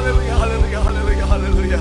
Haleluya, haleluya, haleluya, haleluya.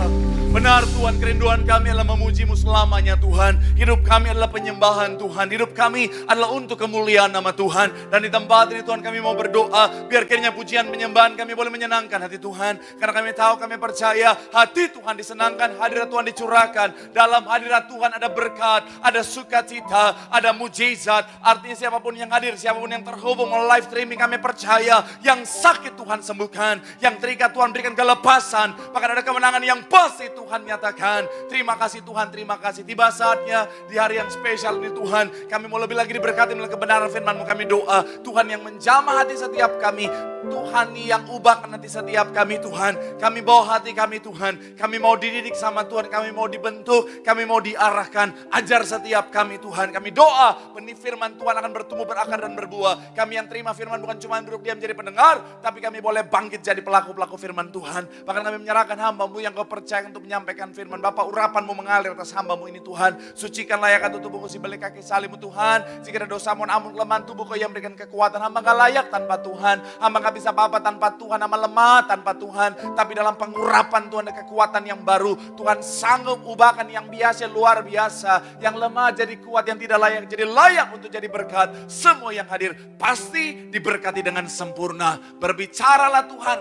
Benar Tuhan, kerinduan kami adalah memuji-Mu selamanya Tuhan. Hidup kami adalah penyembahan Tuhan. Hidup kami adalah untuk kemuliaan nama Tuhan. Dan di tempat ini Tuhan kami mau berdoa. Biar kiranya pujian penyembahan kami boleh menyenangkan hati Tuhan. Karena kami tahu, kami percaya hati Tuhan disenangkan, hadirat Tuhan dicurahkan. Dalam hadirat Tuhan ada berkat, ada sukacita, ada mujizat. Artinya siapapun yang hadir, siapapun yang terhubung melalui live streaming, kami percaya yang sakit Tuhan sembuhkan, yang terikat Tuhan berikan kelepasan. Bahkan ada kemenangan yang pasti Tuhan nyatakan. Terima kasih Tuhan, terima kasih. Tiba saatnya di hari yang spesial ini Tuhan, kami mau lebih lagi diberkati melalui kebenaran firman-Mu. Kami doa Tuhan yang menjamah hati setiap kami, Tuhan yang ubahkan hati setiap kami Tuhan. Kami bawa hati kami Tuhan, kami mau dididik sama Tuhan, kami mau dibentuk, kami mau diarahkan. Ajar setiap kami Tuhan. Kami doa benih firman Tuhan akan bertumbuh, berakar dan berbuah. Kami yang terima firman bukan cuma duduk diam jadi pendengar, tapi kami boleh bangkit jadi pelaku-pelaku firman Tuhan. Bahkan kami menyerahkan hamba-Mu yang Kau percaya untuk menyampaikan firman. Bapak, urapan-Mu mengalir atas hamba-Mu ini Tuhan. Sucikan layak tubuhku si balik kaki salib-Mu Tuhan. Jika ada dosa mohon ampun, kelemahan tubuh Kau yang berikan kekuatan. Hamba gak layak tanpa Tuhan. Hamba gak bisa apa-apa tanpa Tuhan. Hamba lemah tanpa Tuhan. Tapi dalam pengurapan Tuhan ada kekuatan yang baru. Tuhan sanggup ubahkan yang biasa luar biasa. Yang lemah jadi kuat, yang tidak layak jadi layak untuk jadi berkat. Semua yang hadir pasti diberkati dengan sempurna. Berbicaralah Tuhan.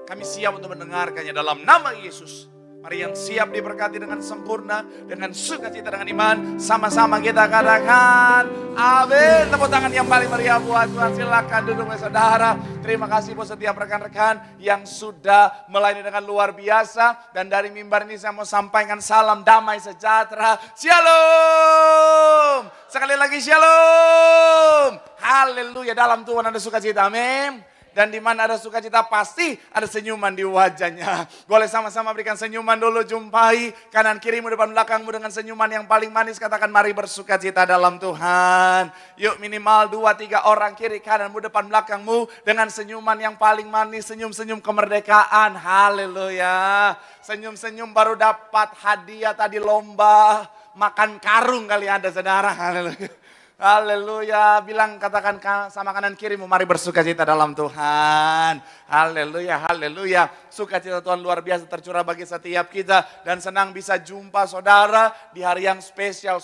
Kami siap untuk mendengarkannya dalam nama Yesus. Mari yang siap diberkati dengan sempurna, dengan sukacita, dengan iman. Sama-sama kita katakan amin. Tepuk tangan yang paling meriah buat Tuhan. Silakan duduk saudara. Terima kasih buat setiap rekan-rekan yang sudah melayani dengan luar biasa. Dan dari mimbar ini saya mau sampaikan salam damai sejahtera. Shalom. Sekali lagi shalom. Haleluya. Dalam Tuhan ada sukacita. Amin. Dan di mana ada sukacita pasti ada senyuman di wajahnya. Boleh sama-sama berikan senyuman dulu, jumpai kanan kirimu, depan belakangmu dengan senyuman yang paling manis. Katakan mari bersukacita dalam Tuhan. Yuk minimal 2-3 orang kiri kananmu, depan belakangmu dengan senyuman yang paling manis. Senyum-senyum kemerdekaan. Haleluya. Senyum-senyum baru dapat hadiah tadi lomba. Makan karung kali ada saudara. Haleluya. Haleluya, bilang katakan sama kanan kirimu, mari bersukacita dalam Tuhan. Haleluya, haleluya. Sukacita Tuhan luar biasa tercurah bagi setiap kita. Dan senang bisa jumpa saudara di hari yang spesial.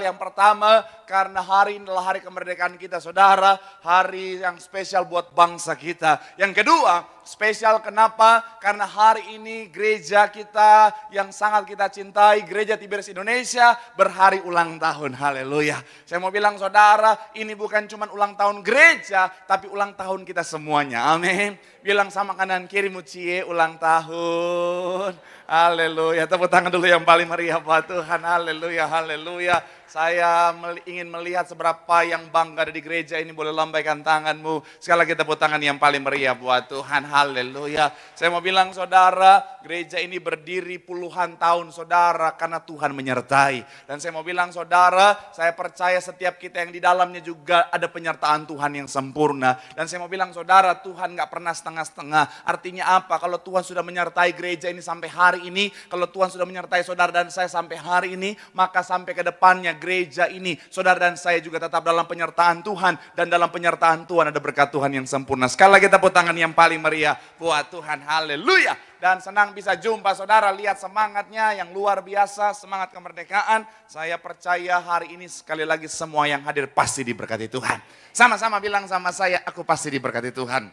Yang pertama, karena hari ini adalah hari kemerdekaan kita saudara. Hari yang spesial buat bangsa kita. Yang kedua, spesial kenapa? Karena hari ini gereja kita yang sangat kita cintai, Gereja Tiberias Indonesia, berhari ulang tahun. Haleluya. Saya mau bilang saudara, ini bukan cuma ulang tahun gereja, tapi ulang tahun kita semuanya. Amin. Bilang sama kanan kirimu, cie ulang tahun. Haleluya. Tepuk tangan dulu yang paling meriah buat Tuhan. Haleluya, haleluya. Saya ingin melihat seberapa yang bangga ada di gereja ini. Boleh lambaikan tanganmu. Sekali lagi tepuk tangan yang paling meriah buat Tuhan. Haleluya. Saya mau bilang saudara, gereja ini berdiri puluhan tahun saudara karena Tuhan menyertai. Dan saya mau bilang saudara, saya percaya setiap kita yang di dalamnya juga ada penyertaan Tuhan yang sempurna. Dan saya mau bilang saudara, Tuhan gak pernah setengah-setengah. Artinya apa? Kalau Tuhan sudah menyertai gereja ini sampai hari ini, kalau Tuhan sudah menyertai saudara dan saya sampai hari ini, maka sampai ke depannya gereja ini, saudara dan saya juga tetap dalam penyertaan Tuhan. Dan dalam penyertaan Tuhan ada berkat Tuhan yang sempurna. Sekali lagi tepuk tangan yang paling meriah buat Tuhan. Haleluya. Dan senang bisa jumpa saudara, lihat semangatnya yang luar biasa, semangat kemerdekaan. Saya percaya hari ini sekali lagi semua yang hadir pasti diberkati Tuhan. Sama-sama bilang sama saya, aku pasti diberkati Tuhan.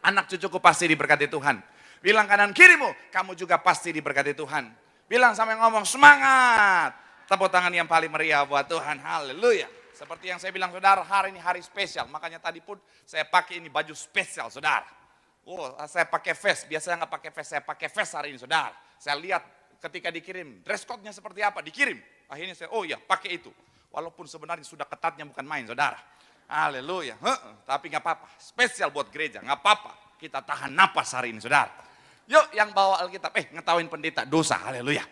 Anak cucuku pasti diberkati Tuhan. Bilang kanan kirimu, kamu juga pasti diberkati Tuhan. Bilang sama yang ngomong, semangat. Tepuk tangan yang paling meriah buat Tuhan. Haleluya. Seperti yang saya bilang saudara, hari ini hari spesial. Makanya tadi pun saya pakai ini baju spesial saudara. Oh, saya pakai vest. Biasanya nggak pakai vest, saya pakai vest hari ini saudara. Saya lihat ketika dikirim, dress code-nya seperti apa, dikirim. Akhirnya saya, oh ya pakai itu. Walaupun sebenarnya sudah ketatnya bukan main saudara. Haleluya. Tapi nggak apa-apa, spesial buat gereja, nggak apa-apa. Kita tahan napas hari ini saudara. Yuk yang bawa Alkitab, ngetawain pendeta dosa, haleluya.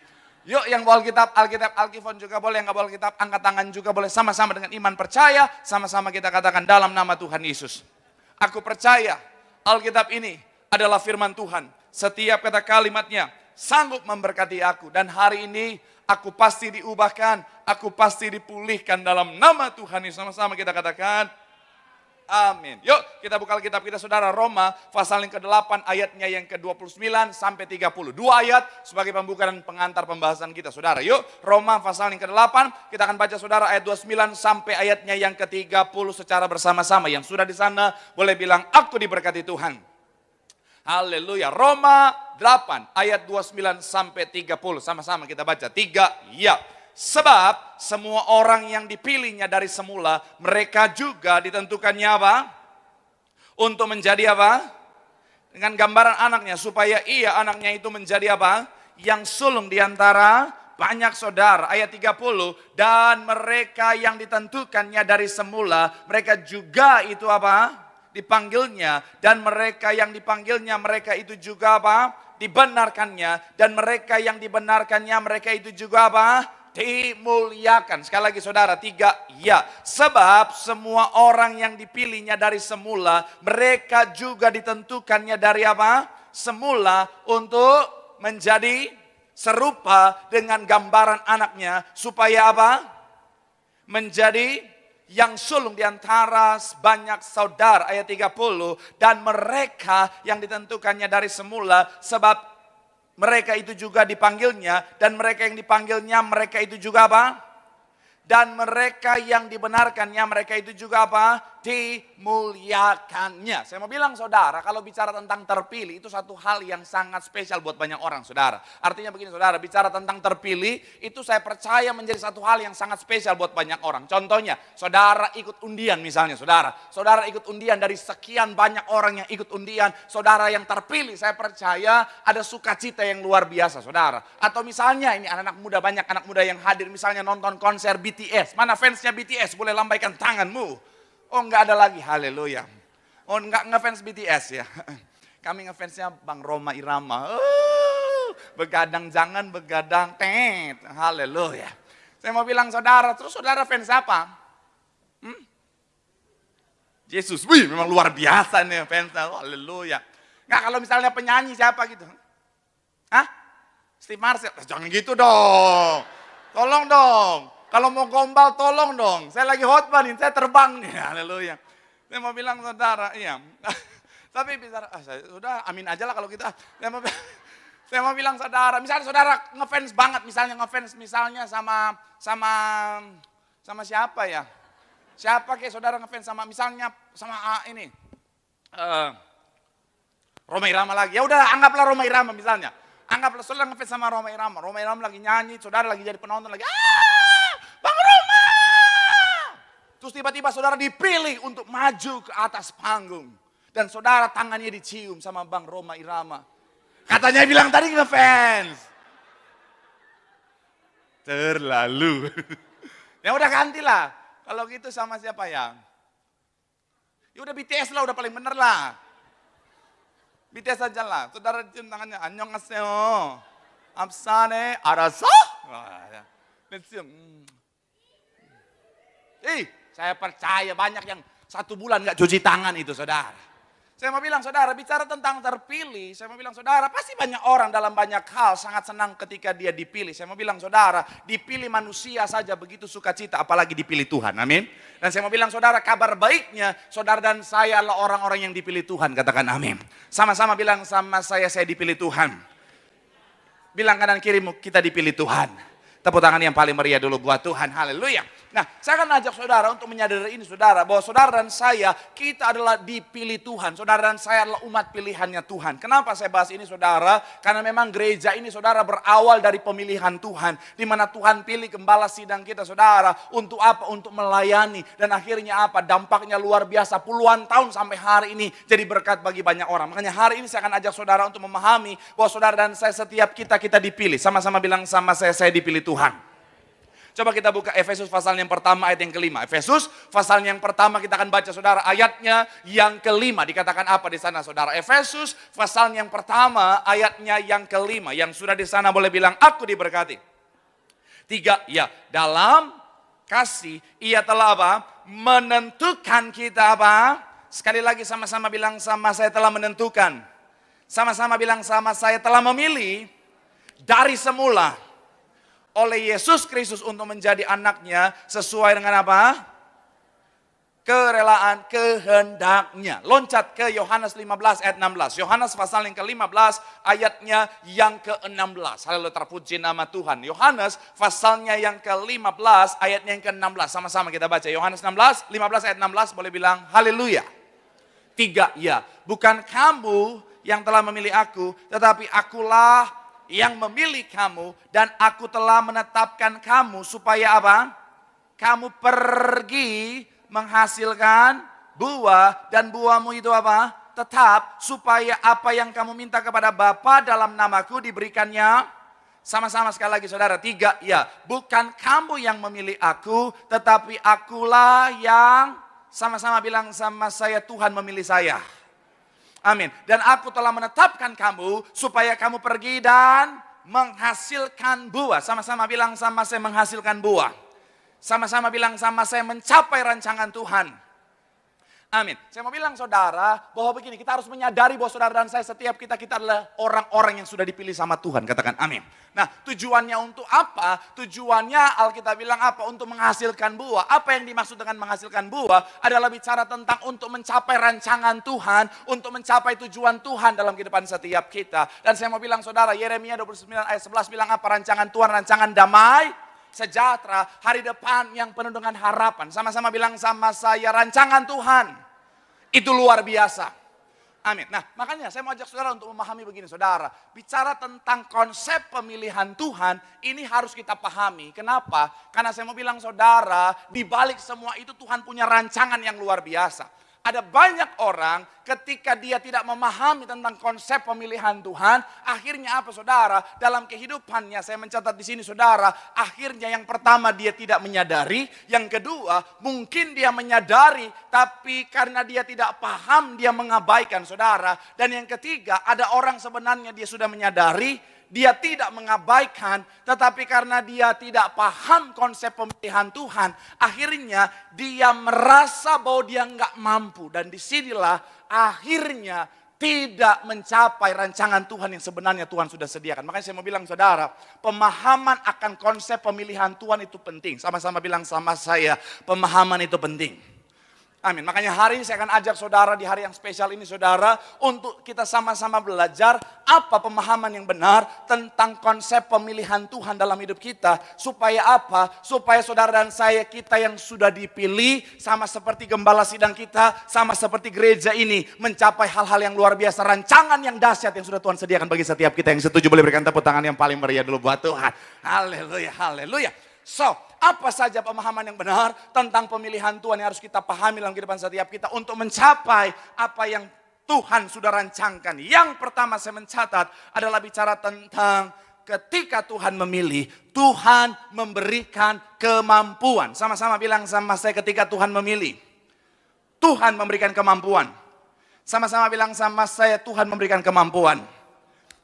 Yuk yang bawa Alkitab, Alkifon juga boleh, yang gak bawa Alkitab, angkat tangan juga boleh. Sama-sama dengan iman percaya, sama-sama kita katakan dalam nama Tuhan Yesus. Aku percaya Alkitab ini adalah firman Tuhan. Setiap kata kalimatnya sanggup memberkati aku. Dan hari ini aku pasti diubahkan, aku pasti dipulihkan dalam nama Tuhan Yesus. Sama-sama kita katakan Amin. Yuk kita buka Alkitab kita saudara, Roma pasal yang ke-8 ayatnya yang ke-29 sampai 30. 2 ayat sebagai pembuka dan pengantar pembahasan kita saudara. Yuk Roma pasal yang ke-8 kita akan baca saudara ayat 29 sampai ayatnya yang ke-30 secara bersama-sama. Yang sudah di sana boleh bilang aku diberkati Tuhan. Haleluya. Roma 8 ayat 29 sampai 30. Sama-sama kita baca. 3 ya. Sebab semua orang yang dipilihnya dari semula, mereka juga ditentukannya apa? Untuk menjadi apa? Dengan gambaran anaknya, supaya ia anaknya itu menjadi apa? Yang sulung diantara banyak saudara. Ayat 30, dan mereka yang ditentukannya dari semula, mereka juga itu apa? Dipanggilnya. Dan mereka yang dipanggilnya, mereka itu juga apa? Dibenarkannya. Dan mereka yang dibenarkannya, mereka itu juga apa? Dimuliakan. Sekali lagi saudara, 3 ya. Sebab semua orang yang dipilihnya dari semula, mereka juga ditentukannya dari apa? Semula untuk menjadi serupa dengan gambaran anaknya, supaya apa? Menjadi yang sulung di antara banyak saudara. Ayat 30, dan mereka yang ditentukannya dari semula, sebab mereka itu juga dipanggilnya, dan mereka yang dipanggilnya, mereka itu juga apa? Dan mereka yang dibenarkannya, mereka itu juga apa? Dimuliakannya. Saya mau bilang saudara, kalau bicara tentang terpilih, itu satu hal yang sangat spesial buat banyak orang saudara. Artinya begini saudara, bicara tentang terpilih, itu saya percaya menjadi satu hal yang sangat spesial buat banyak orang. Contohnya, saudara ikut undian misalnya saudara. Saudara ikut undian dari sekian banyak orang yang ikut undian. Saudara yang terpilih, saya percaya ada sukacita yang luar biasa saudara. Atau misalnya ini anak-anak muda, banyak anak muda yang hadir misalnya nonton konser BTS. Mana fansnya BTS? Boleh lambaikan tanganmu. Oh enggak ada lagi, haleluya. Oh enggak ngefans BTS ya. Kami ngefansnya Bang Roma Irama. Begadang jangan begadang tet. Haleluya. Saya mau bilang saudara, terus saudara fans apa? Yesus, wih memang luar biasa nih fansnya. Haleluya. Enggak kalau misalnya penyanyi siapa gitu? Hah? Steve Marcel? Jangan gitu dong. Tolong dong. Kalau mau gombal tolong dong. Saya lagi khotbah nih, saya terbang nih. Haleluya. Saya mau bilang saudara, iya. Tapi bicara, sudah amin aja lah kalau kita. Saya mau bilang saudara, misalnya saudara ngefans banget, misalnya sama siapa ya? Siapa kayak saudara ngefans sama misalnya sama ini. Roma Irama lagi. Ya udah anggaplah Roma Irama misalnya. Anggaplah saudara ngefans sama Roma Irama. Roma Irama lagi nyanyi, saudara lagi jadi penonton lagi. Bang Roma! Terus tiba-tiba saudara dipilih untuk maju ke atas panggung. Dan saudara tangannya dicium sama Bang Roma Irama. Katanya bilang tadi ngefans. Terlalu. Ya udah gantilah. Kalau gitu sama siapa ya? Ya udah BTS lah, udah paling bener lah. BTS aja lah. Saudara cium tangannya. Annyeonghaseyo. Apsane arasa. Cium. Saya percaya banyak yang 1 bulan gak cuci tangan itu saudara. Saya mau bilang saudara, bicara tentang terpilih, saya mau bilang saudara, pasti banyak orang dalam banyak hal sangat senang ketika dia dipilih. Saya mau bilang saudara, dipilih manusia saja begitu sukacita, apalagi dipilih Tuhan, amin. Dan saya mau bilang saudara, kabar baiknya, saudara dan saya adalah orang-orang yang dipilih Tuhan, katakan amin. Sama-sama bilang sama saya dipilih Tuhan. Bilang kanan kirimu, kita dipilih Tuhan. Tepuk tangan yang paling meriah dulu buat Tuhan, haleluya. Nah, saya akan ajak saudara untuk menyadari ini saudara, bahwa saudara dan saya, kita adalah dipilih Tuhan. Saudara dan saya adalah umat pilihannya Tuhan. Kenapa saya bahas ini saudara? Karena memang gereja ini saudara berawal dari pemilihan Tuhan. Di mana Tuhan pilih gembala sidang kita saudara. Untuk apa? Untuk melayani. Dan akhirnya apa? Dampaknya luar biasa. Puluhan tahun sampai hari ini jadi berkat bagi banyak orang. Makanya hari ini saya akan ajak saudara untuk memahami bahwa saudara dan saya setiap kita dipilih. Sama-sama bilang sama saya dipilih Tuhan. Coba kita buka Efesus pasal yang pertama ayat yang kelima. Efesus pasal yang pertama kita akan baca saudara ayatnya yang kelima. Dikatakan apa di sana saudara? Efesus pasal yang pertama ayatnya yang kelima. Yang sudah di sana boleh bilang aku diberkati. 3 ya, dalam kasih ia telah apa? Menentukan kita apa? Sekali lagi sama-sama bilang sama saya telah menentukan. Sama-sama bilang sama saya telah memilih dari semula oleh Yesus Kristus untuk menjadi anaknya sesuai dengan apa? kerelaan, kehendaknya. Loncat ke Yohanes 15 ayat 16. Yohanes pasal yang ke-15 ayatnya yang ke-16. Haleluya, terpuji nama Tuhan. Yohanes pasalnya yang ke-15 ayatnya yang ke-16. Sama-sama kita baca. Yohanes 15 ayat 16 boleh bilang haleluya. 3, ya. Bukan kamu yang telah memilih aku, tetapi akulah yang memilih kamu dan aku telah menetapkan kamu supaya apa? Kamu pergi menghasilkan buah dan buahmu itu apa? Tetap, supaya apa yang kamu minta kepada Bapa dalam namaku diberikannya. Sama-sama sekali lagi saudara, 3, ya. Bukan kamu yang memilih aku, tetapi akulah yang, sama-sama bilang sama saya, Tuhan memilih saya. Amin. Dan aku telah menetapkan kamu supaya kamu pergi dan menghasilkan buah. Sama-sama bilang sama saya, menghasilkan buah. Sama-sama bilang sama saya, mencapai rancangan Tuhan. Amin. Saya mau bilang saudara, bahwa begini, kita harus menyadari bahwa saudara dan saya, setiap kita adalah orang-orang yang sudah dipilih sama Tuhan. Katakan amin. Nah, tujuannya untuk apa? Tujuannya Alkitab bilang apa? Untuk menghasilkan buah. Apa yang dimaksud dengan menghasilkan buah? Adalah bicara tentang untuk mencapai rancangan Tuhan, untuk mencapai tujuan Tuhan dalam kehidupan setiap kita. Dan saya mau bilang saudara, Yeremia 29 ayat 11 bilang apa? Rancangan Tuhan, rancangan damai, sejahtera, hari depan yang penuh dengan harapan. Sama-sama bilang sama saya, rancangan Tuhan itu luar biasa. Amin. Nah, makanya saya mau ajak saudara untuk memahami begini saudara. Bicara tentang konsep pemilihan Tuhan, ini harus kita pahami. Kenapa? Karena saya mau bilang saudara, di balik semua itu Tuhan punya rancangan yang luar biasa. Ada banyak orang ketika dia tidak memahami tentang konsep pemilihan Tuhan, akhirnya apa saudara? Dalam kehidupannya, saya mencatat di sini saudara, akhirnya yang pertama dia tidak menyadari, yang kedua mungkin dia menyadari tapi karena dia tidak paham dia mengabaikan saudara, dan yang ketiga ada orang sebenarnya dia sudah menyadari, dia tidak mengabaikan, tetapi karena dia tidak paham konsep pemilihan Tuhan, akhirnya dia merasa bahwa dia nggak mampu. Dan disinilah akhirnya tidak mencapai rancangan Tuhan yang sebenarnya Tuhan sudah sediakan. Makanya saya mau bilang saudara, pemahaman akan konsep pemilihan Tuhan itu penting. Sama-sama bilang sama saya, pemahaman itu penting. Amin. Makanya hari ini saya akan ajak saudara di hari yang spesial ini saudara, untuk kita sama-sama belajar apa pemahaman yang benar tentang konsep pemilihan Tuhan dalam hidup kita. Supaya apa? Supaya saudara dan saya, kita yang sudah dipilih, sama seperti gembala sidang kita, sama seperti gereja ini, mencapai hal-hal yang luar biasa, rancangan yang dahsyat yang sudah Tuhan sediakan bagi setiap kita. Yang setuju boleh berikan tepuk tangan yang paling meriah dulu buat Tuhan. Haleluya, haleluya. So, apa saja pemahaman yang benar tentang pemilihan Tuhan yang harus kita pahami dalam kehidupan setiap kita untuk mencapai apa yang Tuhan sudah rancangkan. Yang pertama saya mencatat adalah bicara tentang ketika Tuhan memilih, Tuhan memberikan kemampuan. Sama-sama bilang sama saya, ketika Tuhan memilih, Tuhan memberikan kemampuan. Sama-sama bilang sama saya, Tuhan memberikan kemampuan.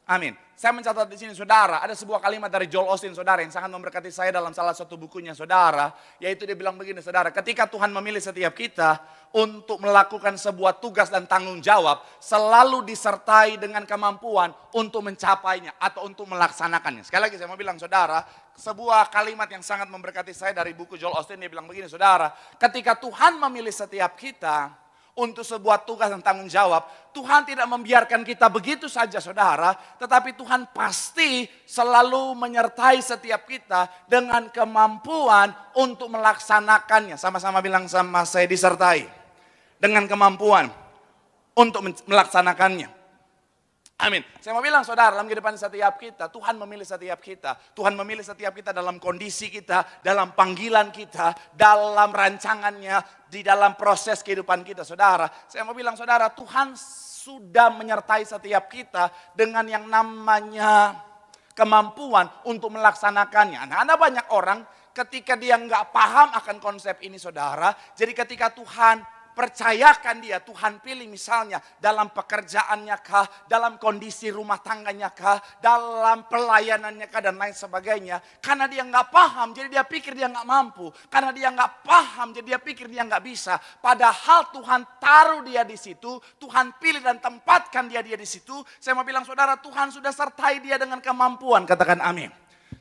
Amin. Saya mencatat di sini saudara, ada sebuah kalimat dari Joel Osteen saudara yang sangat memberkati saya dalam salah satu bukunya saudara, yaitu dia bilang begini saudara, ketika Tuhan memilih setiap kita untuk melakukan sebuah tugas dan tanggung jawab, selalu disertai dengan kemampuan untuk mencapainya atau untuk melaksanakannya. Sekali lagi saya mau bilang saudara, sebuah kalimat yang sangat memberkati saya dari buku Joel Osteen, dia bilang begini saudara, ketika Tuhan memilih setiap kita untuk sebuah tugas dan tanggung jawab, Tuhan tidak membiarkan kita begitu saja saudara, tetapi Tuhan pasti selalu menyertai setiap kita dengan kemampuan untuk melaksanakannya. Sama-sama bilang sama saya, disertai dengan kemampuan untuk melaksanakannya. Amin. Saya mau bilang saudara, dalam kehidupan setiap kita, Tuhan memilih setiap kita. Tuhan memilih setiap kita dalam kondisi kita, dalam panggilan kita, dalam rancangannya, di dalam proses kehidupan kita saudara. Saya mau bilang saudara, Tuhan sudah menyertai setiap kita dengan yang namanya kemampuan untuk melaksanakannya. Nah, ada banyak orang ketika dia nggak paham akan konsep ini saudara, jadi ketika Tuhan percayakan dia, Tuhan pilih misalnya dalam pekerjaannya kah, dalam kondisi rumah tangganya kah, dalam pelayanannya kah, dan lain sebagainya. Karena dia nggak paham, jadi dia pikir dia nggak mampu. Karena dia nggak paham, jadi dia pikir dia nggak bisa. Padahal Tuhan taruh dia di situ, Tuhan pilih dan tempatkan dia di situ. Saya mau bilang saudara, Tuhan sudah sertai dia dengan kemampuan. Katakan amin.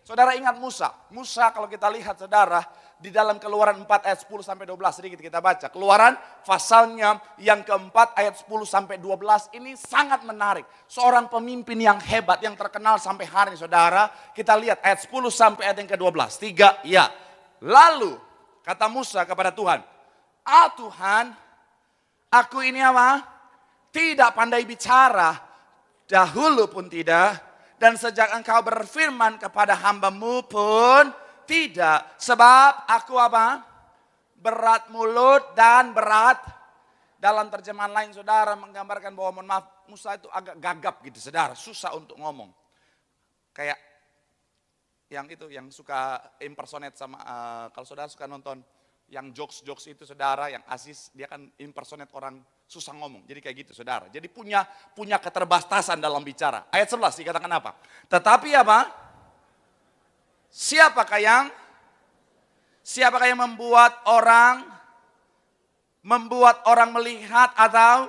Saudara ingat Musa. Musa kalau kita lihat saudara, di dalam Keluaran 4 ayat 10 sampai 12, sedikit kita baca. Keluaran pasalnya yang keempat ayat 10 sampai 12 ini sangat menarik. Seorang pemimpin yang hebat, yang terkenal sampai hari ini saudara. Kita lihat ayat 10 sampai ayat yang ke-12. 3, ya. Lalu kata Musa kepada Tuhan, Tuhan, aku ini apa? Tidak pandai bicara, dahulu pun tidak, dan sejak engkau berfirman kepada hambamu pun tidak. Sebab aku apa? Berat mulut dan berat. Dalam terjemahan lain saudara menggambarkan bahwa mohon maaf, Musa itu agak gagap gitu saudara. Susah untuk ngomong. Kayak yang itu yang suka impersonate sama, kalau saudara suka nonton yang jokes-jokes itu saudara, yang Aziz dia kan impersonate orang susah ngomong. Jadi kayak gitu saudara. Jadi punya keterbatasan dalam bicara. Ayat 11 dikatakan apa? Tetapi apa? Siapakah yang membuat orang melihat atau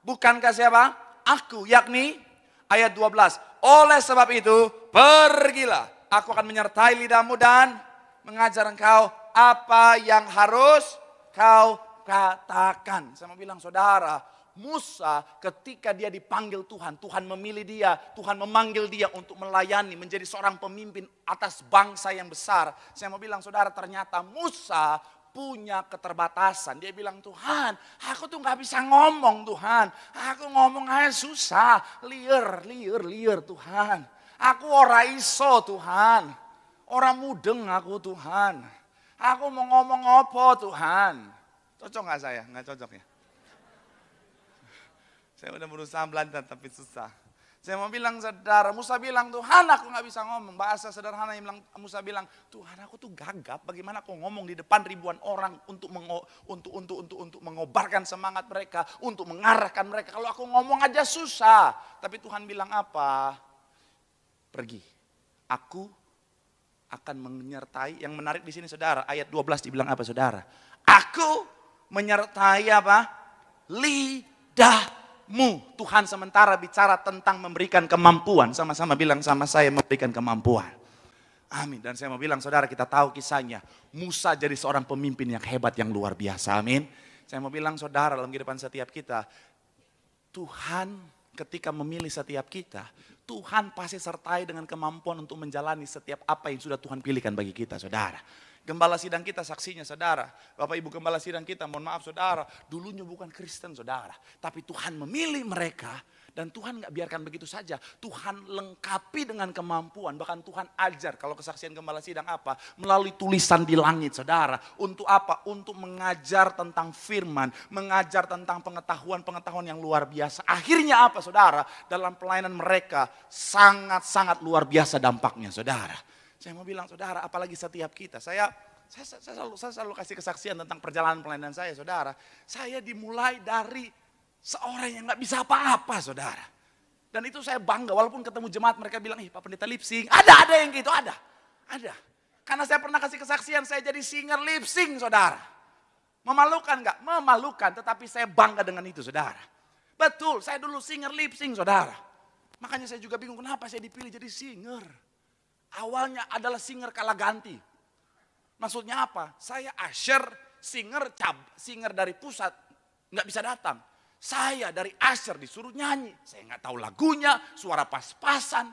bukankah siapa? Aku, yakni ayat 12. Oleh sebab itu pergilah, aku akan menyertai lidahmu dan mengajar engkau apa yang harus kau katakan. Saya mau bilang saudara, Musa ketika dia dipanggil Tuhan, Tuhan memilih dia, Tuhan memanggil dia untuk melayani, menjadi seorang pemimpin atas bangsa yang besar. Saya mau bilang saudara, ternyata Musa punya keterbatasan. Dia bilang, Tuhan, aku tuh gak bisa ngomong Tuhan. Aku ngomong aja susah, liar Tuhan. Aku ora iso Tuhan. Orang mudeng aku Tuhan. Aku mau ngomong apa Tuhan. Cocok gak saya? Gak cocok ya? Saya udah berusaha Belanda tapi susah. Saya mau bilang saudara, Musa bilang Tuhan aku gak bisa ngomong. Bahasa sederhana yang bilang, Musa bilang Tuhan aku tuh gagap. Bagaimana aku ngomong di depan ribuan orang untuk mengobarkan semangat mereka, untuk mengarahkan mereka. Kalau aku ngomong aja susah. Tapi Tuhan bilang apa? Pergi. Aku akan menyertai. Yang menarik di sini saudara, ayat 12 dibilang apa saudara? Aku menyertai apa? Lidahmu. Tuhan sementara bicara tentang memberikan kemampuan. Sama-sama bilang sama saya, memberikan kemampuan. Amin. Dan saya mau bilang saudara, kita tahu kisahnya. Musa jadi seorang pemimpin yang hebat, yang luar biasa. Amin. Saya mau bilang saudara, dalam kehidupan setiap kita, Tuhan ketika memilih setiap kita, Tuhan pasti sertai dengan kemampuan untuk menjalani setiap apa yang sudah Tuhan pilihkan bagi kita saudara. Gembala sidang kita saksinya saudara. Bapak ibu gembala sidang kita, mohon maaf saudara, dulunya bukan Kristen saudara. Tapi Tuhan memilih mereka dan Tuhan gak biarkan begitu saja. Tuhan lengkapi dengan kemampuan, bahkan Tuhan ajar. Kalau kesaksian gembala sidang apa? Melalui tulisan di langit saudara. Untuk apa? Untuk mengajar tentang firman, mengajar tentang pengetahuan-pengetahuan yang luar biasa. Akhirnya apa saudara? Dalam pelayanan mereka sangat-sangat luar biasa dampaknya saudara. Saya mau bilang saudara, apalagi setiap kita. Saya selalu kasih kesaksian tentang perjalanan pelayanan saya saudara. Saya dimulai dari seorang yang gak bisa apa-apa saudara. Dan itu saya bangga, walaupun ketemu jemaat mereka bilang, Pak pendeta lip sync. Ada yang gitu, ada. Karena saya pernah kasih kesaksian, saya jadi singer lip sync saudara. Memalukan gak? Memalukan, tetapi saya bangga dengan itu saudara. Betul, saya dulu singer lip sync saudara. Makanya saya juga bingung kenapa saya dipilih jadi singer. Awalnya adalah singer kala ganti. Maksudnya apa? Saya usher, singer dari pusat nggak bisa datang. Saya dari usher disuruh nyanyi. Saya nggak tahu lagunya, suara pas-pasan.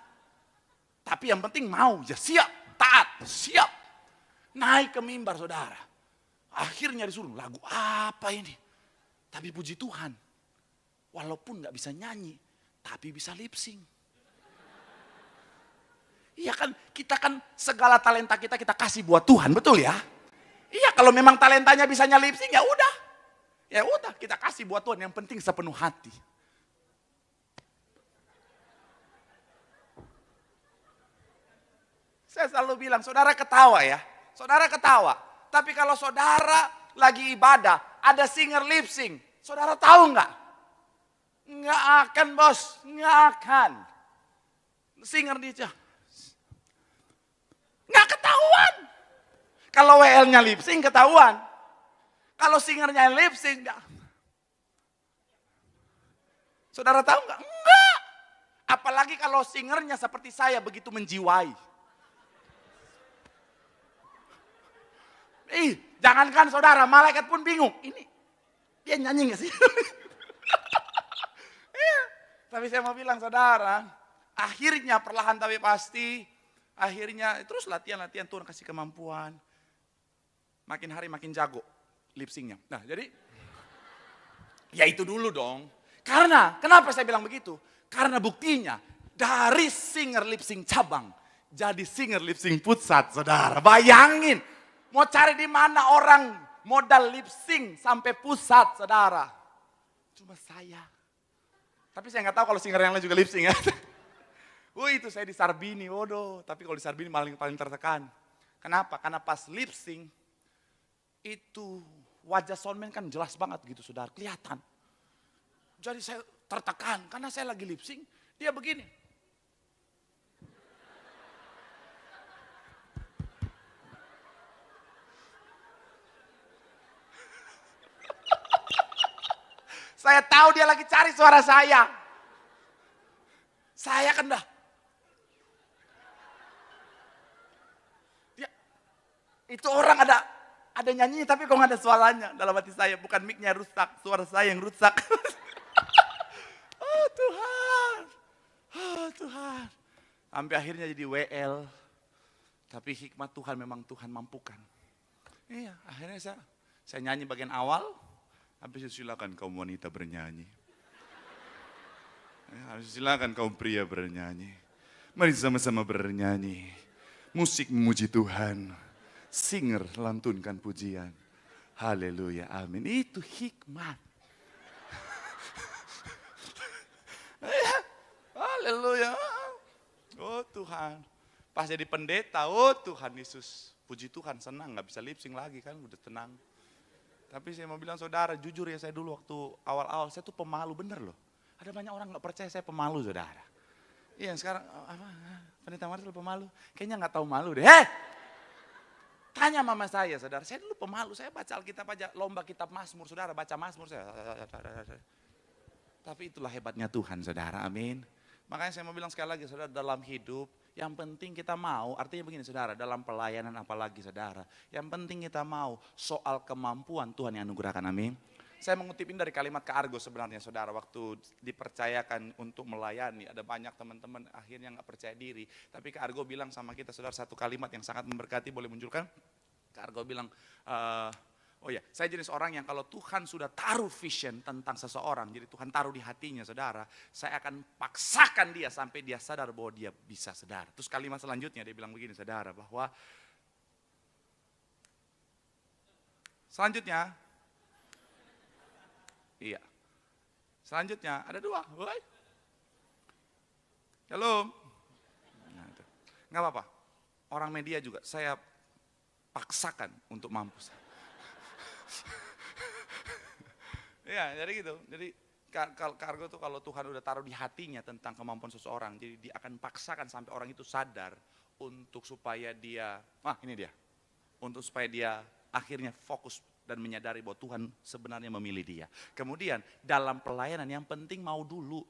Tapi yang penting mau, ya siap, taat, siap. Naik ke mimbar saudara. Akhirnya disuruh, lagu apa ini? Tapi puji Tuhan, walaupun nggak bisa nyanyi, tapi bisa lip sync. Iya kan, kita kan segala talenta kita kasih buat Tuhan, betul ya? Iya, kalau memang talentanya bisa lip sync ya udah. Ya udah, kita kasih buat Tuhan, yang penting sepenuh hati. Saya selalu bilang, saudara ketawa ya. Saudara ketawa. Tapi kalau saudara lagi ibadah, ada singer lip sync. Saudara tahu nggak? Nggak akan bos, nggak akan. Singer dia nggak ketahuan. Kalau WL-nya lip sync ketahuan. Kalau singernya lip sync enggak. Saudara tahu enggak? Enggak. Apalagi kalau singernya seperti saya begitu menjiwai. Jangankan saudara, malaikat pun bingung. Ini dia nyanyi gak sih? Tapi saya mau bilang saudara, akhirnya perlahan tapi pasti, akhirnya terus latihan Tuhan kasih kemampuan. Makin hari makin jago lip syncnya. Nah jadi, ya itu dulu dong. Karena, kenapa saya bilang begitu? Karena buktinya, dari singer lip sync cabang, jadi singer lip sync pusat saudara. Bayangin, mau cari di mana orang modal lip sync sampai pusat saudara. Cuma saya. Tapi saya nggak tahu kalau singer yang lain juga lip sync ya. Itu saya di Sarbini, waduh. Tapi kalau di Sarbini paling tertekan. Kenapa? Karena pas lip sync, itu wajah soundman kan jelas banget gitu saudara, kelihatan. Jadi saya tertekan, karena saya lagi lip sync, dia begini. Saya tahu dia lagi cari suara saya. Saya kan dah. Itu orang ada nyanyi tapi kok nggak ada suaranya. Dalam hati saya bukan mic-nya rusak, suara saya yang rusak. Oh Tuhan. Oh Tuhan. Sampai akhirnya jadi WL. Tapi hikmat Tuhan memang Tuhan mampukan. Iya, akhirnya saya nyanyi bagian awal. Habis itu silakan kaum wanita bernyanyi. Habis silakan kaum pria bernyanyi. Mari sama-sama bernyanyi. Musik memuji Tuhan. Singer lantunkan pujian. Haleluya, amin. Itu hikmat. Haleluya. Oh Tuhan. Pas jadi pendeta, oh Tuhan Yesus. Puji Tuhan, senang. Gak bisa lip sync lagi kan, udah tenang. Tapi saya mau bilang saudara, jujur ya saya dulu waktu awal-awal, saya tuh pemalu bener loh. Ada banyak orang gak percaya saya pemalu saudara. Iya sekarang, pendeta Marcel pemalu. Kayaknya gak tahu malu deh. Tanya mama saya saudara, saya dulu pemalu. Saya baca Alkitab aja, lomba kitab Mazmur saudara, baca Mazmur saya. Tapi itulah hebatnya Tuhan saudara, amin. Makanya saya mau bilang sekali lagi saudara, dalam hidup yang penting kita mau, artinya begini saudara, dalam pelayanan apalagi saudara, yang penting kita mau soal kemampuan Tuhan yang anugerahkan, amin. Saya mengutipin dari kalimat Kak Argo sebenarnya saudara, waktu dipercayakan untuk melayani, ada banyak teman-teman akhirnya gak percaya diri. Tapi Kak Argo bilang sama kita saudara satu kalimat yang sangat memberkati, boleh munculkan? Kak Argo bilang, oh ya, saya jenis orang yang kalau Tuhan sudah taruh vision tentang seseorang, jadi Tuhan taruh di hatinya saudara, saya akan paksakan dia sampai dia sadar bahwa dia bisa saudara. Terus kalimat selanjutnya dia bilang begini saudara, bahwa selanjutnya, iya, selanjutnya ada dua, halo, nggak apa-apa, orang media juga saya paksakan untuk mampus. Ya, jadi gitu. Jadi kargo tuh kalau Tuhan udah taruh di hatinya tentang kemampuan seseorang, jadi dia akan paksakan sampai orang itu sadar untuk supaya dia, ini dia, untuk supaya dia akhirnya fokus dan menyadari bahwa Tuhan sebenarnya memilih dia. Kemudian dalam pelayanan yang penting mau dulu.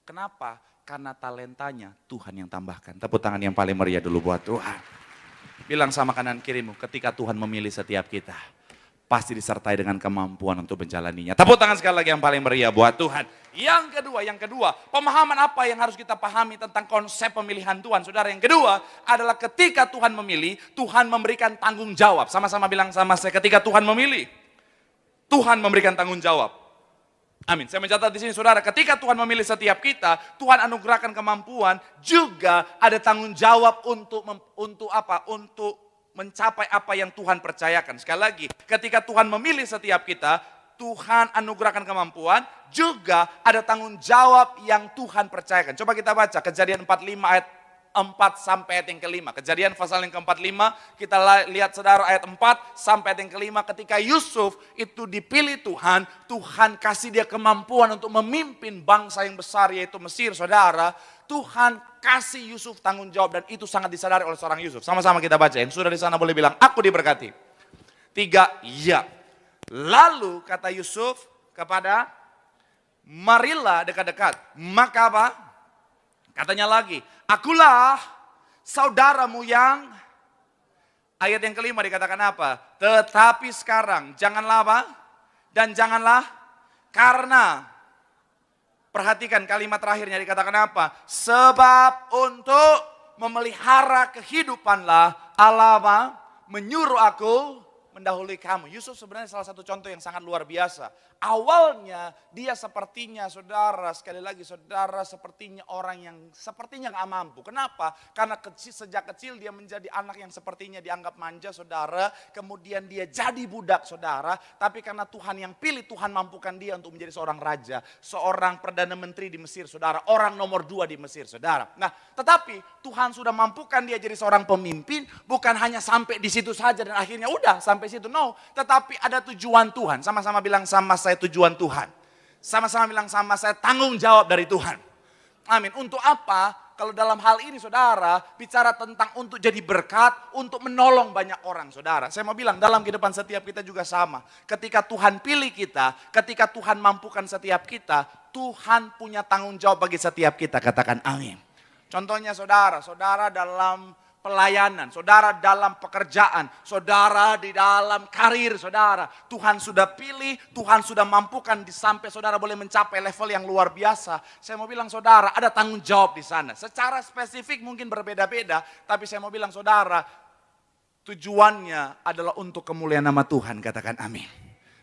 Kenapa? Karena talentanya Tuhan yang tambahkan. Tepuk tangan yang paling meriah dulu buat Tuhan. Bilang sama kanan kirimu, ketika Tuhan memilih setiap kita, pasti disertai dengan kemampuan untuk menjalaninya. Tepuk tangan sekali lagi yang paling meriah buat Tuhan. Yang kedua, pemahaman apa yang harus kita pahami tentang konsep pemilihan Tuhan. Saudara, yang kedua adalah ketika Tuhan memilih, Tuhan memberikan tanggung jawab. Sama-sama bilang sama saya, ketika Tuhan memilih, Tuhan memberikan tanggung jawab. Amin. Saya mencatat di sini saudara, ketika Tuhan memilih setiap kita, Tuhan anugerahkan kemampuan, juga ada tanggung jawab untuk apa? Untuk mencapai apa yang Tuhan percayakan. Sekali lagi, ketika Tuhan memilih setiap kita, Tuhan anugerahkan kemampuan, juga ada tanggung jawab yang Tuhan percayakan. Coba kita baca Kejadian 45 ayat 4 sampai ayat yang kelima. Kejadian pasal yang ke-45, kita lihat saudara ayat 4 sampai ayat yang kelima. Ketika Yusuf itu dipilih Tuhan, Tuhan kasih dia kemampuan untuk memimpin bangsa yang besar yaitu Mesir saudara. Tuhan kasih Yusuf tanggung jawab dan itu sangat disadari oleh seorang Yusuf. Sama-sama kita baca, yang sudah di sana boleh bilang, aku diberkati. 3, ya. Lalu kata Yusuf kepada marilah dekat-dekat. Maka apa? Katanya lagi, akulah saudaramu yang Ayat yang kelima dikatakan apa? Tetapi sekarang janganlah apa? Dan janganlah karena. Perhatikan kalimat terakhirnya dikatakan apa? Sebab untuk memelihara kehidupanlah Allah apa? Menyuruh aku mendahului kamu. Yusuf sebenarnya salah satu contoh yang sangat luar biasa. Awalnya dia sepertinya saudara, sekali lagi saudara sepertinya orang yang sepertinya gak mampu. Kenapa? Karena sejak kecil dia menjadi anak yang sepertinya dianggap manja saudara. Kemudian dia jadi budak saudara. Tapi karena Tuhan yang pilih, Tuhan mampukan dia untuk menjadi seorang raja. Seorang perdana menteri di Mesir saudara. Orang nomor 2 di Mesir saudara. Nah tetapi Tuhan sudah mampukan dia jadi seorang pemimpin. Bukan hanya sampai di situ saja dan akhirnya udah sampai situ. No, tetapi ada tujuan Tuhan. Sama-sama bilang sama saya tujuan Tuhan. Sama-sama bilang sama saya tanggung jawab dari Tuhan. Amin. Untuk apa? Kalau dalam hal ini saudara bicara tentang untuk jadi berkat, untuk menolong banyak orang saudara. Saya mau bilang dalam kehidupan setiap kita juga sama. Ketika Tuhan pilih kita, ketika Tuhan mampukan setiap kita, Tuhan punya tanggung jawab bagi setiap kita. Katakan amin. Contohnya saudara dalam pelayanan, saudara dalam pekerjaan, saudara di dalam karir saudara. Tuhan sudah pilih, Tuhan sudah mampukan sampai saudara boleh mencapai level yang luar biasa. Saya mau bilang saudara ada tanggung jawab di sana. Secara spesifik mungkin berbeda-beda, tapi saya mau bilang saudara tujuannya adalah untuk kemuliaan nama Tuhan. Katakan amin.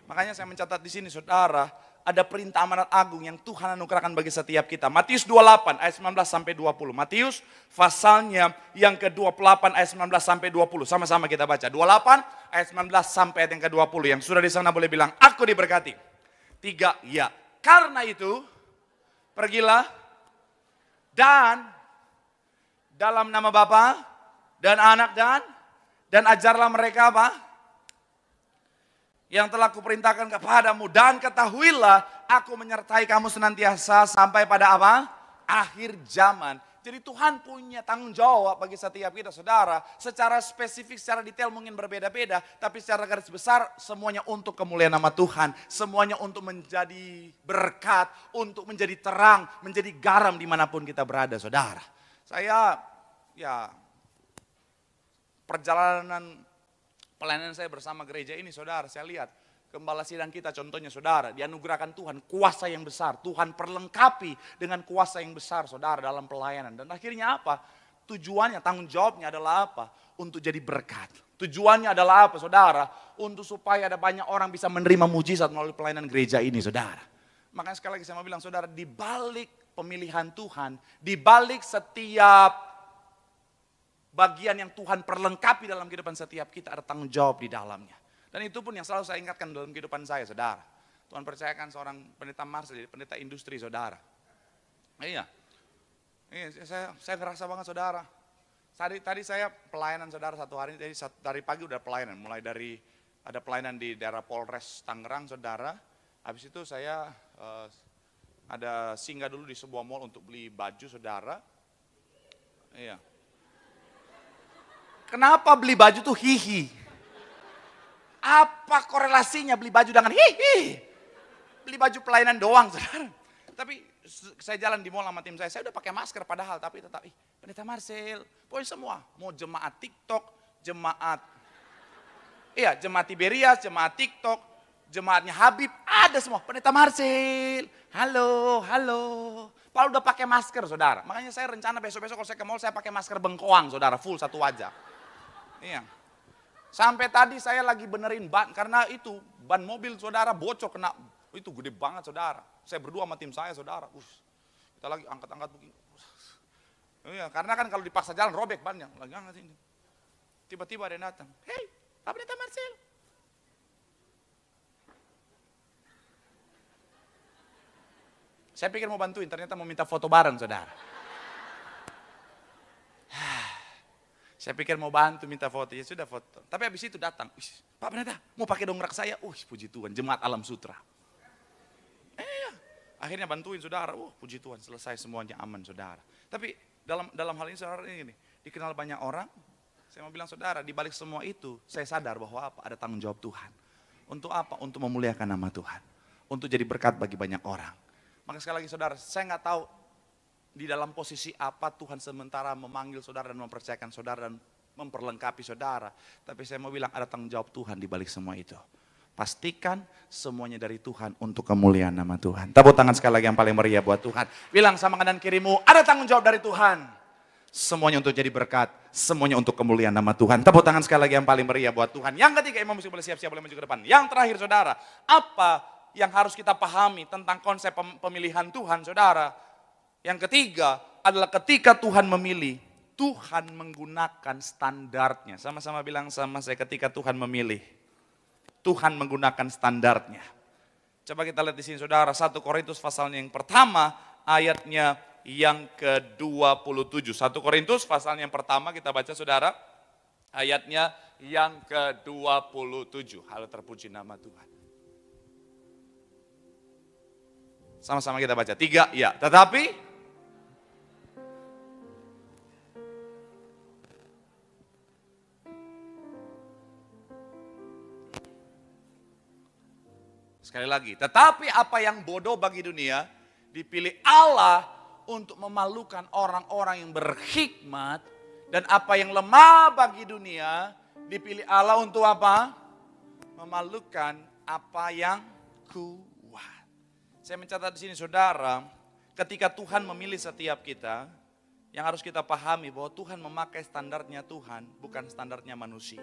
Makanya saya mencatat di sini saudara, ada perintah amanat agung yang Tuhan anugerahkan bagi setiap kita. Matius 28 ayat 19 sampai 20. Matius pasalnya yang ke-28 ayat 19 sampai 20. Sama-sama kita baca. 28 ayat 19 sampai ayat yang ke-20. Yang sudah di sana boleh bilang, aku diberkati. 3, ya. Karena itu, pergilah dan dalam nama Bapa dan Anak dan ajarlah mereka apa? Yang telah kuperintahkan kepadamu, dan ketahuilah aku menyertai kamu senantiasa sampai pada apa? Akhir zaman. Jadi Tuhan punya tanggung jawab bagi setiap kita saudara. Secara spesifik, secara detail mungkin berbeda-beda. Tapi secara garis besar semuanya untuk kemuliaan nama Tuhan. Semuanya untuk menjadi berkat, untuk menjadi terang, menjadi garam dimanapun kita berada saudara. Saya perjalanan pelayanan saya bersama gereja ini saudara, saya lihat gembala sidang kita contohnya saudara, dianugerahkan Tuhan kuasa yang besar. Tuhan perlengkapi dengan kuasa yang besar saudara dalam pelayanan. Dan akhirnya apa? Tujuannya, tanggung jawabnya adalah apa? Untuk jadi berkat. Tujuannya adalah apa saudara? Untuk supaya ada banyak orang bisa menerima mujizat melalui pelayanan gereja ini saudara. Makanya sekali lagi saya mau bilang saudara, di balik pemilihan Tuhan, di balik setiap bagian yang Tuhan perlengkapi dalam kehidupan setiap kita, ada tanggung jawab di dalamnya. Dan itu pun yang selalu saya ingatkan dalam kehidupan saya saudara. Tuhan percayakan seorang pendeta Marcel jadi pendeta industri saudara. Iya, saya ngerasa banget saudara. Tadi saya pelayanan saudara satu hari, jadi dari pagi udah pelayanan. Mulai dari ada pelayanan di daerah Polres Tangerang saudara. Habis itu saya ada singgah dulu di sebuah mall untuk beli baju saudara. Iya. Kenapa beli baju tuh hihi? Apa korelasinya beli baju dengan hihi? Beli baju pelayanan doang saudara. Tapi saya jalan di mall sama tim saya udah pakai masker padahal. Tapi tetap, pendeta Marcel, pokoknya semua. Mau jemaat TikTok, jemaat Tiberias, jemaat TikTok, jemaatnya Habib, ada semua. Pendeta Marcel, halo. Padahal udah pakai masker saudara. Makanya saya rencana besok-besok kalau saya ke mall saya pakai masker bengkoang saudara, full satu wajah. Iya. Sampai tadi saya lagi benerin ban, karena itu ban mobil saudara bocor kena, itu gede banget saudara. Saya berdua sama tim saya saudara, kita lagi angkat-angkat begini. Iya, karena kan kalau dipaksa jalan robek bannya, lagi angkat ini. Tiba-tiba ada yang datang, hei, Pak Pendeta Marcel. Saya pikir mau bantuin, ternyata mau minta foto bareng saudara. Saya pikir mau bantu minta foto, ya sudah foto. Tapi habis itu datang, Pak Pendeta mau pakai dongkrak saya, puji Tuhan, jemaat Alam Sutra. Akhirnya bantuin saudara, puji Tuhan selesai semuanya aman saudara. Tapi dalam hal ini saudara ini dikenal banyak orang. Saya mau bilang saudara, di balik semua itu saya sadar bahwa apa? Ada tanggung jawab Tuhan. Untuk apa? Untuk memuliakan nama Tuhan. Untuk jadi berkat bagi banyak orang. Maka sekali lagi saudara, saya nggak tahu di dalam posisi apa Tuhan sementara memanggil saudara dan mempercayakan saudara dan memperlengkapi saudara. Tapi saya mau bilang ada tanggung jawab Tuhan di balik semua itu. Pastikan semuanya dari Tuhan untuk kemuliaan nama Tuhan. Tepuk tangan sekali lagi yang paling meriah buat Tuhan. Bilang sama kanan kirimu, ada tanggung jawab dari Tuhan. Semuanya untuk jadi berkat, semuanya untuk kemuliaan nama Tuhan. Tepuk tangan sekali lagi yang paling meriah buat Tuhan. Yang ketiga, imam musik boleh siap-siap, boleh maju ke depan. Yang terakhir saudara, apa yang harus kita pahami tentang konsep pemilihan Tuhan saudara? Yang ketiga adalah ketika Tuhan memilih, Tuhan menggunakan standarnya. Sama-sama bilang sama saya, ketika Tuhan memilih, Tuhan menggunakan standarnya. Coba kita lihat di sini saudara, 1 Korintus pasalnya yang pertama, ayatnya yang ke-27. 1 Korintus pasalnya yang pertama kita baca saudara, ayatnya yang ke-27. Halo, terpuji nama Tuhan. Sama-sama kita baca, 3, ya. Tetapi sekali lagi, tetapi apa yang bodoh bagi dunia, dipilih Allah untuk memalukan orang-orang yang berhikmat. Dan apa yang lemah bagi dunia, dipilih Allah untuk apa? Memalukan apa yang kuat. Saya mencatat di sini saudara, ketika Tuhan memilih setiap kita, yang harus kita pahami bahwa Tuhan memakai standarnya Tuhan, bukan standarnya manusia.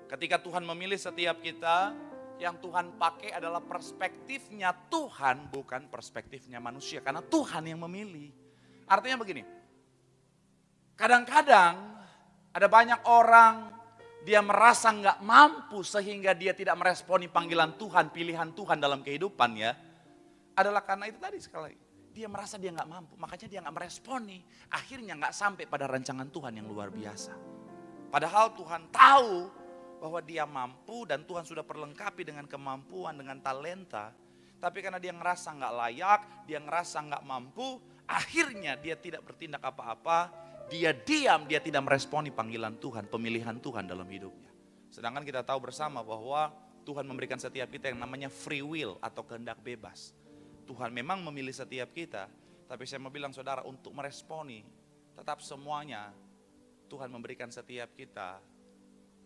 Ketika Tuhan memilih setiap kita, yang Tuhan pakai adalah perspektifnya Tuhan, bukan perspektifnya manusia. Karena Tuhan yang memilih. Artinya begini, kadang-kadang ada banyak orang, dia merasa nggak mampu sehingga dia tidak meresponi panggilan Tuhan, pilihan Tuhan dalam kehidupannya. Adalah karena itu tadi sekali lagi. Dia merasa dia nggak mampu, makanya dia nggak meresponi. Akhirnya nggak sampai pada rancangan Tuhan yang luar biasa. Padahal Tuhan tahu bahwa dia mampu dan Tuhan sudah perlengkapi dengan kemampuan, dengan talenta. Tapi karena dia ngerasa nggak layak, dia ngerasa nggak mampu, akhirnya dia tidak bertindak apa-apa, dia diam, dia tidak meresponi panggilan Tuhan, pemilihan Tuhan dalam hidupnya. Sedangkan kita tahu bersama bahwa Tuhan memberikan setiap kita yang namanya free will atau kehendak bebas. Tuhan memang memilih setiap kita, tapi saya mau bilang saudara, untuk meresponi, tetap semuanya Tuhan memberikan setiap kita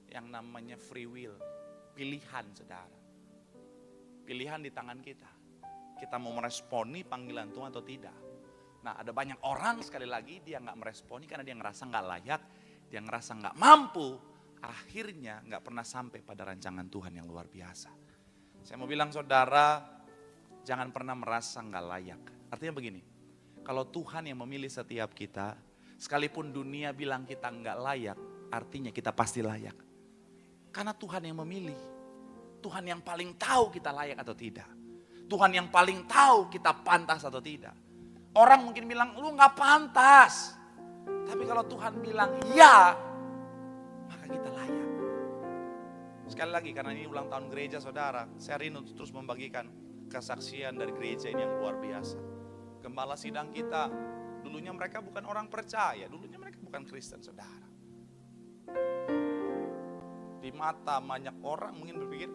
yang namanya free will, pilihan saudara. Pilihan di tangan kita. Kita mau meresponi panggilan Tuhan atau tidak. Nah, ada banyak orang sekali lagi dia nggak meresponi karena dia ngerasa nggak layak, dia ngerasa nggak mampu, akhirnya nggak pernah sampai pada rancangan Tuhan yang luar biasa. Saya mau bilang saudara, jangan pernah merasa nggak layak. Artinya begini, kalau Tuhan yang memilih setiap kita, sekalipun dunia bilang kita nggak layak, artinya kita pasti layak. Karena Tuhan yang memilih. Tuhan yang paling tahu kita layak atau tidak. Tuhan yang paling tahu kita pantas atau tidak. Orang mungkin bilang, lu gak pantas. Tapi kalau Tuhan bilang ya, maka kita layak. Sekali lagi, karena ini ulang tahun gereja saudara, saya rindu terus membagikan kesaksian dari gereja ini yang luar biasa. Gembala sidang kita, dulunya mereka bukan orang percaya, dulunya mereka bukan Kristen saudara. Di mata banyak orang mungkin berpikir,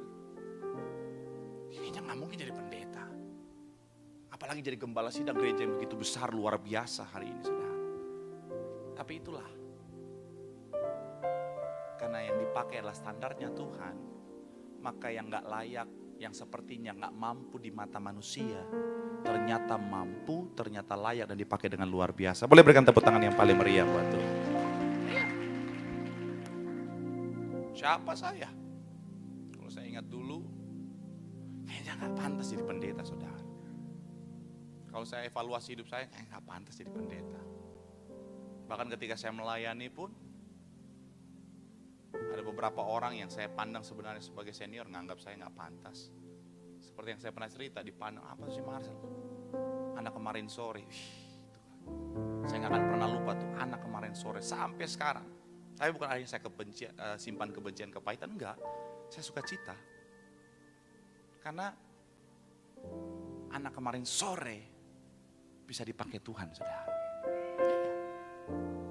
kayaknya gak mungkin jadi pendeta. Apalagi jadi gembala sidang gereja yang begitu besar, luar biasa hari ini saudara. Tapi itulah, karena yang dipakai adalah standarnya Tuhan, maka yang gak layak, yang sepertinya gak mampu di mata manusia, ternyata mampu, ternyata layak dan dipakai dengan luar biasa. Boleh berikan tepuk tangan yang paling meriah buat Tuhan. Siapa saya? Kalau saya ingat dulu, kayaknya gak pantas jadi pendeta saudara. Kalau saya evaluasi hidup saya, kayaknya gak pantas jadi pendeta. Bahkan ketika saya melayani pun, ada beberapa orang yang saya pandang sebenarnya sebagai senior, nganggap saya gak pantas. Seperti yang saya pernah cerita, dipandang, apa sih Marcel? Anak kemarin sore, saya gak akan pernah lupa tuh, anak kemarin sore sampai sekarang. Tapi bukan akhirnya saya simpan kebencian, kepahitan, enggak. Saya suka cita. Karena anak kemarin sore bisa dipakai Tuhan, saudara.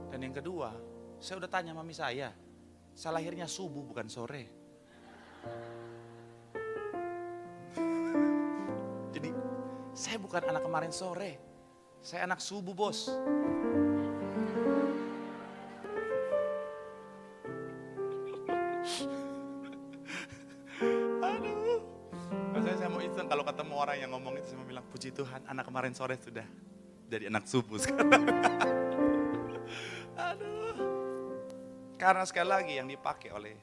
Dan yang kedua, saya udah tanya mami saya lahirnya subuh bukan sore. Jadi saya bukan anak kemarin sore, saya anak subuh bos. bilang, puji Tuhan anak kemarin sore sudah jadi anak subuh sekarang. Aduh. Karena sekali lagi yang dipakai oleh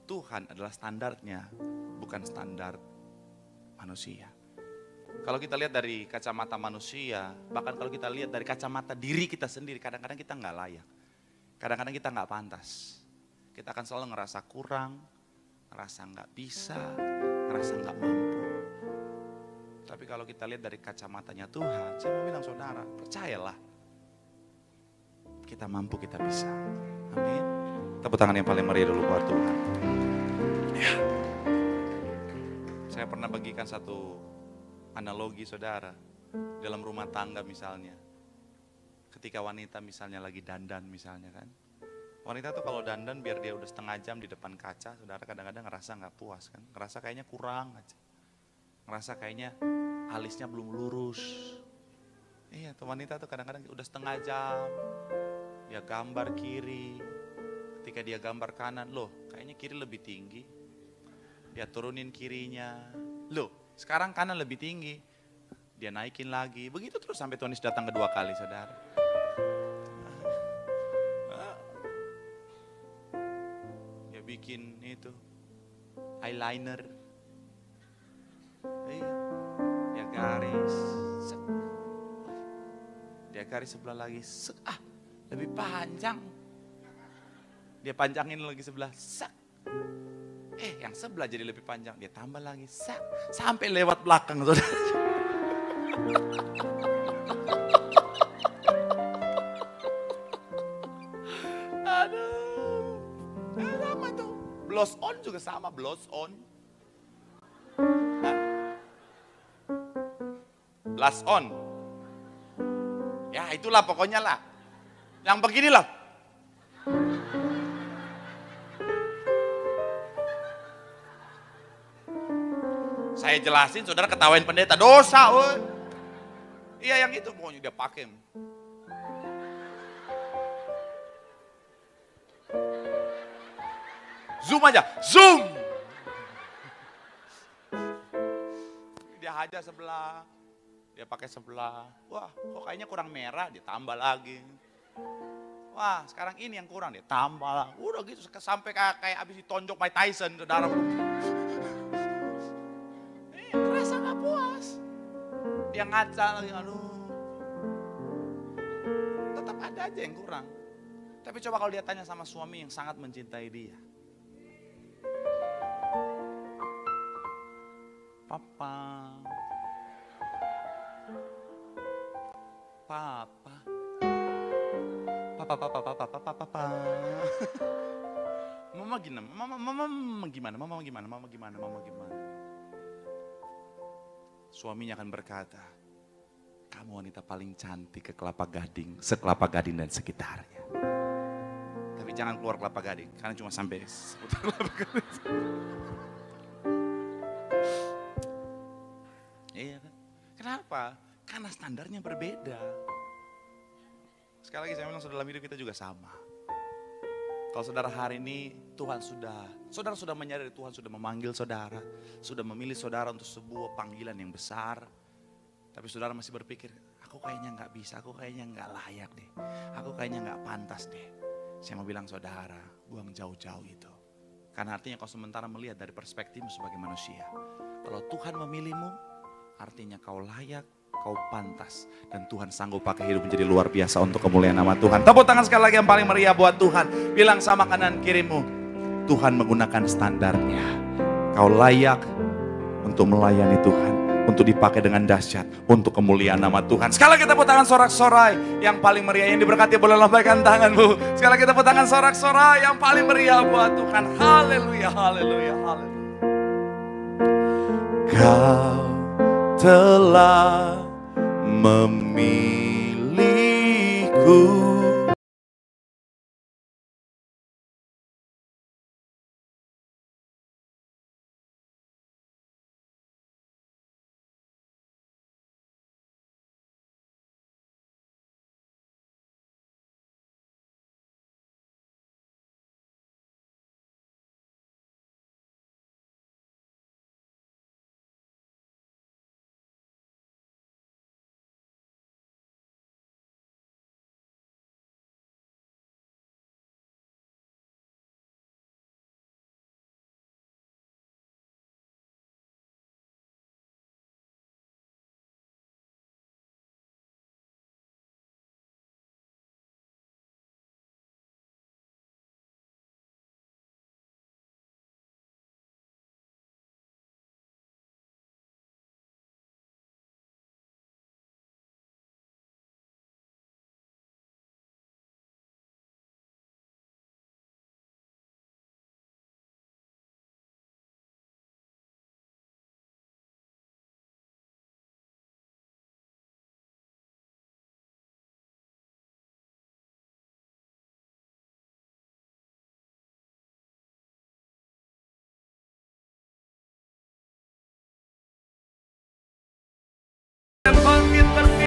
Tuhan adalah standarnya, bukan standar manusia. Kalau kita lihat dari kacamata manusia, bahkan kalau kita lihat dari kacamata diri kita sendiri, kadang-kadang kita nggak layak. Kadang-kadang kita nggak pantas. Kita akan selalu ngerasa kurang, ngerasa nggak bisa, ngerasa nggak mampu. Tapi kalau kita lihat dari kacamatanya Tuhan, saya mau bilang saudara, percayalah. Kita mampu, kita bisa. Amin. Tepuk tangan yang paling meriah dulu buat Tuhan. Ya. Saya pernah bagikan satu analogi saudara. Dalam rumah tangga misalnya. Ketika wanita misalnya lagi dandan misalnya kan. Wanita tuh kalau dandan biar dia udah setengah jam di depan kaca, saudara kadang-kadang ngerasa gak puas kan. Ngerasa kayaknya kurang aja. Ngerasa kayaknya alisnya belum lurus. Iya tuh wanita tuh kadang-kadang udah setengah jam. Dia gambar kiri. Ketika dia gambar kanan, loh kayaknya kiri lebih tinggi. Dia turunin kirinya. Loh sekarang kanan lebih tinggi. Dia naikin lagi. Begitu terus sampai Tuhan Yesus datang kedua kali saudara. Dia bikin itu eyeliner. Iya. Dia garis. Dia garis sebelah lagi. Lebih panjang. Dia panjangin lagi sebelah. Yang sebelah jadi lebih panjang. Dia tambah lagi. Sampai lewat belakang. Saudara. Aduh. Sama tuh. Blows on juga sama. Blows on. Blast on. Ya itulah pokoknya lah. Yang beginilah. Saya jelasin, saudara ketawain pendeta, dosa. Woy. Iya yang itu pokoknya dia pakai. Zoom aja, zoom. Dia hajar sebelah, dia pakai sebelah. Wah, kok kayaknya kurang merah, dia tambah lagi. Wah, sekarang ini yang kurang, dia tambah lagi. Udah gitu sampai kayak abis ditonjok Mike Tyson, saudara. Terasa gak puas. Dia ngaca lagi, aduh. Tetap ada aja yang kurang. Tapi coba kalau dia tanya sama suami yang sangat mencintai dia. Papa. Mama gimana? Suaminya akan berkata, kamu wanita paling cantik sekelapa gading dan sekitarnya. Tapi jangan keluar kelapa gading, karena cuma sampai seputar kelapa gading. Iya kan? Kenapa? Karena standarnya berbeda. Sekali lagi saya bilang dalam hidup kita juga sama. Kalau saudara hari ini saudara sudah menyadari Tuhan sudah memanggil saudara, sudah memilih saudara untuk sebuah panggilan yang besar. Tapi saudara masih berpikir, aku kayaknya gak bisa, aku kayaknya gak layak deh. Aku kayaknya gak pantas deh. Saya mau bilang saudara, buang jauh-jauh itu. Karena artinya kau sementara melihat dari perspektifmu sebagai manusia. Kalau Tuhan memilihmu, artinya kau layak, kau pantas. Dan Tuhan sanggup pakai hidup menjadi luar biasa untuk kemuliaan nama Tuhan. Tepuk tangan sekali lagi yang paling meriah buat Tuhan. Bilang sama kanan kirimu, Tuhan menggunakan standarnya. Kau layak untuk melayani Tuhan. Untuk dipakai dengan dahsyat. Untuk kemuliaan nama Tuhan. Sekali lagi tepuk tangan sorak-sorai yang paling meriah. Yang diberkati boleh lambaikan tanganmu. Sekali lagi tepuk tangan sorak-sorai yang paling meriah buat Tuhan. Haleluya, haleluya, haleluya. Kau telah memilihku.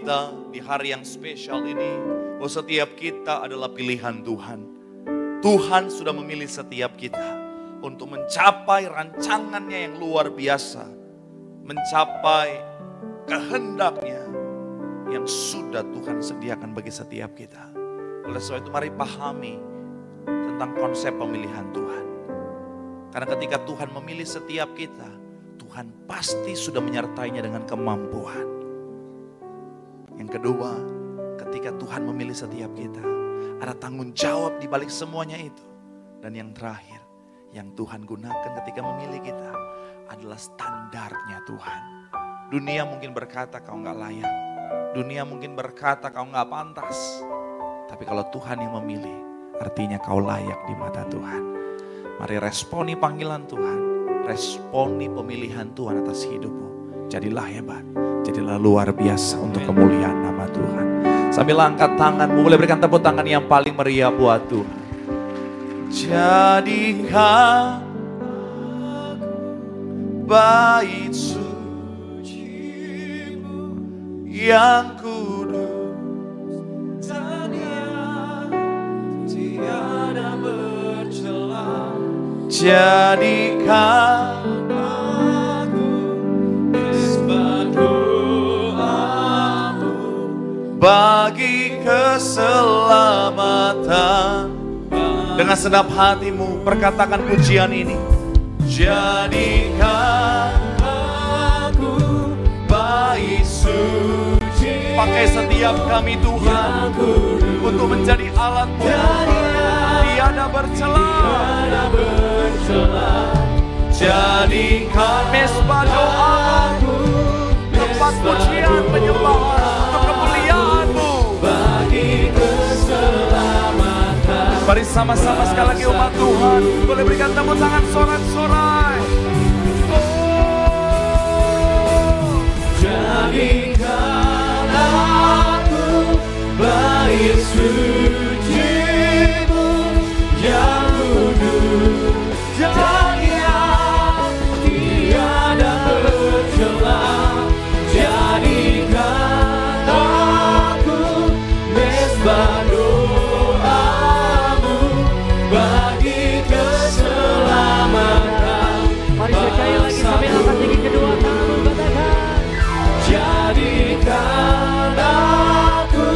kita di hari yang spesial ini, bahwa setiap kita adalah pilihan Tuhan. Tuhan sudah memilih setiap kita untuk mencapai rancangannya yang luar biasa. Mencapai kehendaknya yang sudah Tuhan sediakan bagi setiap kita. Oleh sebab itu mari pahami tentang konsep pemilihan Tuhan. Karena ketika Tuhan memilih setiap kita, Tuhan pasti sudah menyertainya dengan kemampuan. Yang kedua, ketika Tuhan memilih setiap kita, ada tanggung jawab di balik semuanya itu. Dan yang terakhir, yang Tuhan gunakan ketika memilih kita adalah standarnya Tuhan. Dunia mungkin berkata kau nggak layak. Dunia mungkin berkata kau nggak pantas. Tapi kalau Tuhan yang memilih, artinya kau layak di mata Tuhan. Mari responi panggilan Tuhan. Responi pemilihan Tuhan atas hidupmu. Jadilah hebat, jadilah luar biasa untuk kemuliaan nama Tuhan. Sambil angkat tanganmu, boleh berikan tepuk tangan yang paling meriah buat Tuhan. Jadikan bait suci-Mu yang kudus dan yang tiada bercela. Jadikan bagi keselamatan. Dengan senap hatimu perkatakan pujian ini. Jadikan aku bait suci. Pakai setiap kami Tuhan untuk menjadi alat-Mu. Tiada bercela. Jadikan mesbah doaku, tempat pujian penyembahan untuk kemuliaan-Mu. Bagi keselamatan. Mari sama-sama sekali lagi umat Tuhan, boleh berikan tepuk tangan sorak-sorai. Oh, jadikan aku bait suci-Mu yang kudus dan yang tiada bercela. Jadikan aku mesbah doa-Mu bagi keselamatan. Mari sekali lagi sambil angkat tinggi kedua tangan katakan. Jadikan aku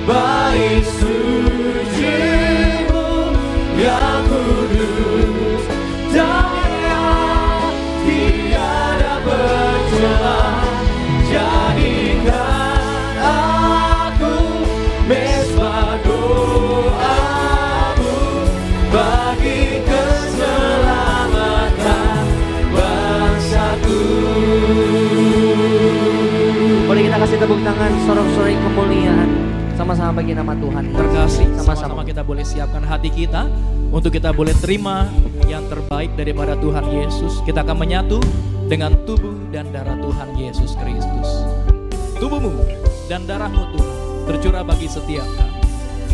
bait suci-Mu yang kudus dan yang tiada bercela. Jadikan aku mesbah doa-Mu bagi keselamatan bangsaku. Boleh kita kasih tepuk tangan sorak-sorai kemuliaan sama-sama bagi nama Tuhan. Terkasih, Sama-sama sama-sama kita boleh siapkan hati kita untuk kita boleh terima yang terbaik daripada Tuhan Yesus. Kita akan menyatu dengan tubuh dan darah Tuhan Yesus Kristus. Tubuhmu dan darahmu Tuhan tercurah bagi setiap kami.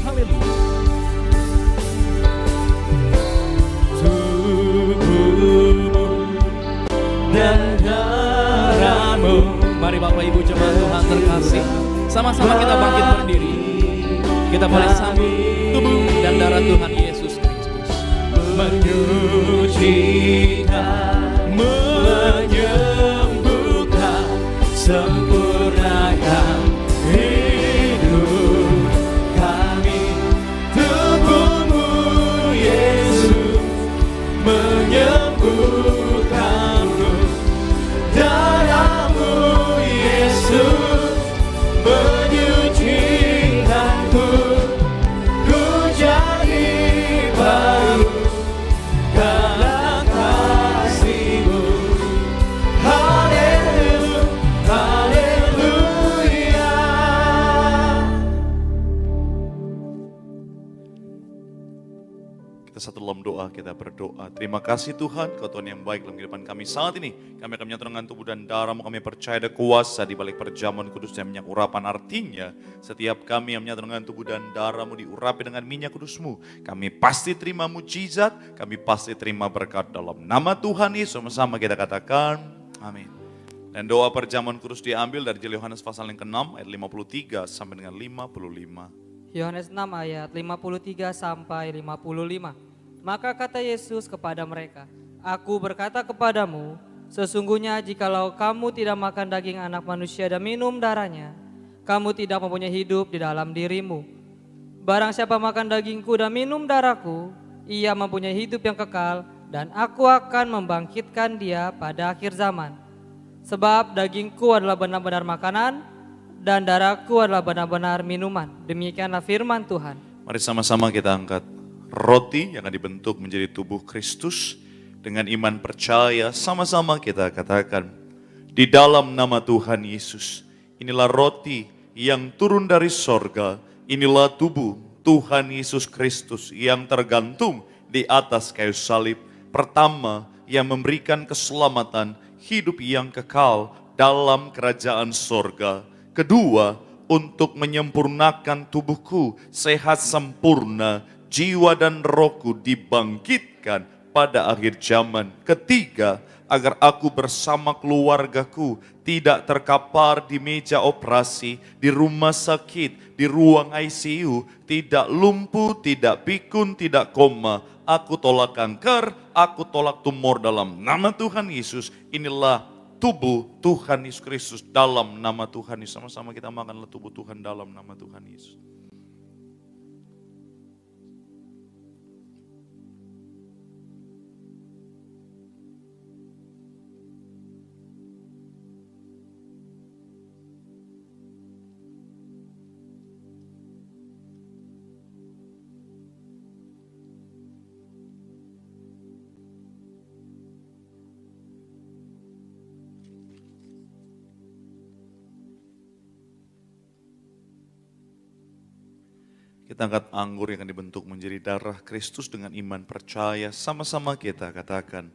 Haleluya. Tubuhmu dan darahmu. Mari Bapak Ibu jemaat Tuhan terkasih, sama-sama kita bangkit berdiri. Kita boleh sambut tubuh dan darah Tuhan Yesus Kristus. Menyucikan, menyembuhkan, sempurnakan hidup kami. Tubuh-Mu Yesus menyembuhkanku. Darah-Mu Yesus menyucikanku. Ku jadi baru karena kasih-Mu. Haleluya, haleluya. Kita satu dalam doa, kita berdoa. Terima kasih Tuhan, Kau Tuhan yang baik dalam kehidupan kami saat ini. Kami akan menyatu dengan tubuh dan darah-Mu. Kami percaya ada kuasa di balik perjamuan kudus dan minyak urapan. Artinya setiap kami yang menyatu dengan tubuh dan darah-Mu diurapi dengan minyak kudus-Mu. Kami pasti terima mujizat, kami pasti terima berkat dalam nama Tuhan Yesus. Sama-sama kita katakan amin. Dan doa perjamuan kudus diambil dari Injil Yohanes pasal yang ke-6 ayat 53 sampai dengan 55. Yohanes 6 ayat 53 sampai 55. Maka kata Yesus kepada mereka, Aku berkata kepadamu, sesungguhnya jikalau kamu tidak makan daging anak manusia dan minum darahnya, kamu tidak mempunyai hidup di dalam dirimu. Barang siapa makan dagingku dan minum darahku, ia mempunyai hidup yang kekal, dan aku akan membangkitkan dia pada akhir zaman. Sebab dagingku adalah benar-benar makanan, dan darahku adalah benar-benar minuman. Demikianlah firman Tuhan. Mari sama-sama kita angkat roti yang akan dibentuk menjadi tubuh Kristus. Dengan iman percaya, sama-sama kita katakan, di dalam nama Tuhan Yesus, inilah roti yang turun dari sorga, inilah tubuh Tuhan Yesus Kristus yang tergantung di atas kayu salib. Pertama, yang memberikan keselamatan, hidup yang kekal dalam kerajaan sorga. Kedua, untuk menyempurnakan tubuhku sehat sempurna, jiwa dan rohku dibangkitkan pada akhir zaman. Ketiga, agar aku bersama keluargaku tidak terkapar di meja operasi, di rumah sakit, di ruang ICU, tidak lumpuh, tidak pikun, tidak koma. Aku tolak kanker, aku tolak tumor dalam nama Tuhan Yesus. Inilah tubuh Tuhan Yesus Kristus dalam nama Tuhan Yesus. Sama-sama kita makanlah tubuh Tuhan dalam nama Tuhan Yesus. Kita angkat anggur yang akan dibentuk menjadi darah Kristus dengan iman percaya. Sama-sama kita katakan,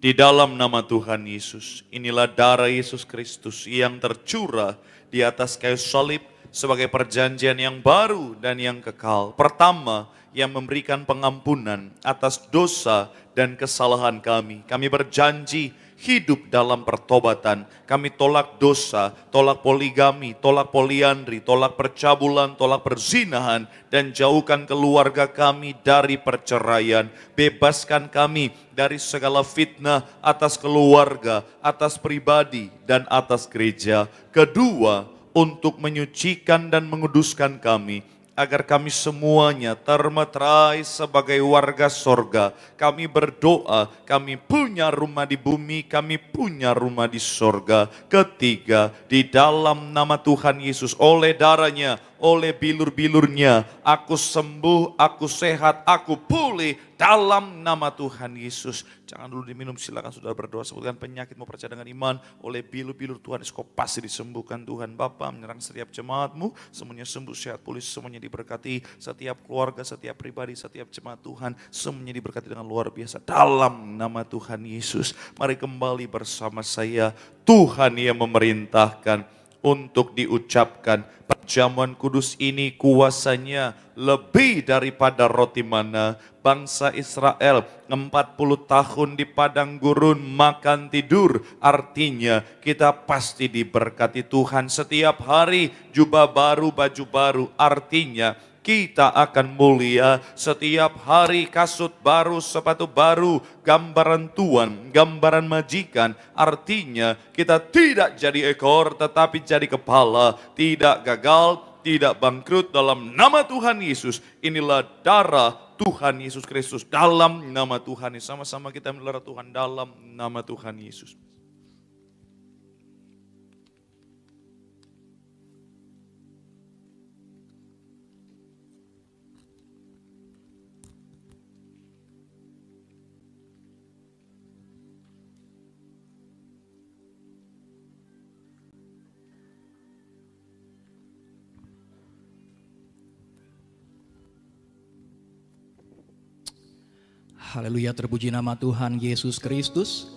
di dalam nama Tuhan Yesus, inilah darah Yesus Kristus yang tercurah di atas kayu salib sebagai perjanjian yang baru dan yang kekal. Pertama, yang memberikan pengampunan atas dosa dan kesalahan kami. Kami berjanji hidup dalam pertobatan. Kami tolak dosa, tolak poligami, tolak poliandri, tolak percabulan, tolak perzinahan, dan jauhkan keluarga kami dari perceraian. Bebaskan kami dari segala fitnah atas keluarga, atas pribadi, dan atas gereja. Kedua, untuk menyucikan dan menguduskan kami, agar kami semuanya termeterai sebagai warga sorga. Kami berdoa, kami punya rumah di bumi, kami punya rumah di sorga. Ketiga, di dalam nama Tuhan Yesus, oleh darahnya, oleh bilur-bilurnya, aku sembuh, aku sehat, aku pulih dalam nama Tuhan Yesus. Jangan dulu diminum, silakan saudara berdoa. Sebutkan penyakit, mau percaya dengan iman, oleh bilur-bilur Tuhan Yesus kau pasti disembuhkan. Tuhan Bapa menyerang setiap jemaatmu, semuanya sembuh, sehat, pulih, semuanya diberkati. Setiap keluarga, setiap pribadi, setiap jemaat Tuhan, semuanya diberkati dengan luar biasa dalam nama Tuhan Yesus. Mari kembali bersama saya, Tuhan yang memerintahkan untuk diucapkan perjamuan kudus ini kuasanya lebih daripada roti mana. Bangsa Israel 40 tahun di padang gurun makan tidur. Artinya kita pasti diberkati Tuhan setiap hari, jubah baru, baju baru. Artinya kita akan mulia setiap hari, kasut baru, sepatu baru, gambaran Tuhan, gambaran majikan. Artinya kita tidak jadi ekor tetapi jadi kepala, tidak gagal, tidak bangkrut dalam nama Tuhan Yesus. Inilah darah Tuhan Yesus Kristus dalam nama Tuhan Yesus. Sama-sama kita memelihara Tuhan dalam nama Tuhan Yesus. Haleluya, terpuji nama Tuhan Yesus Kristus.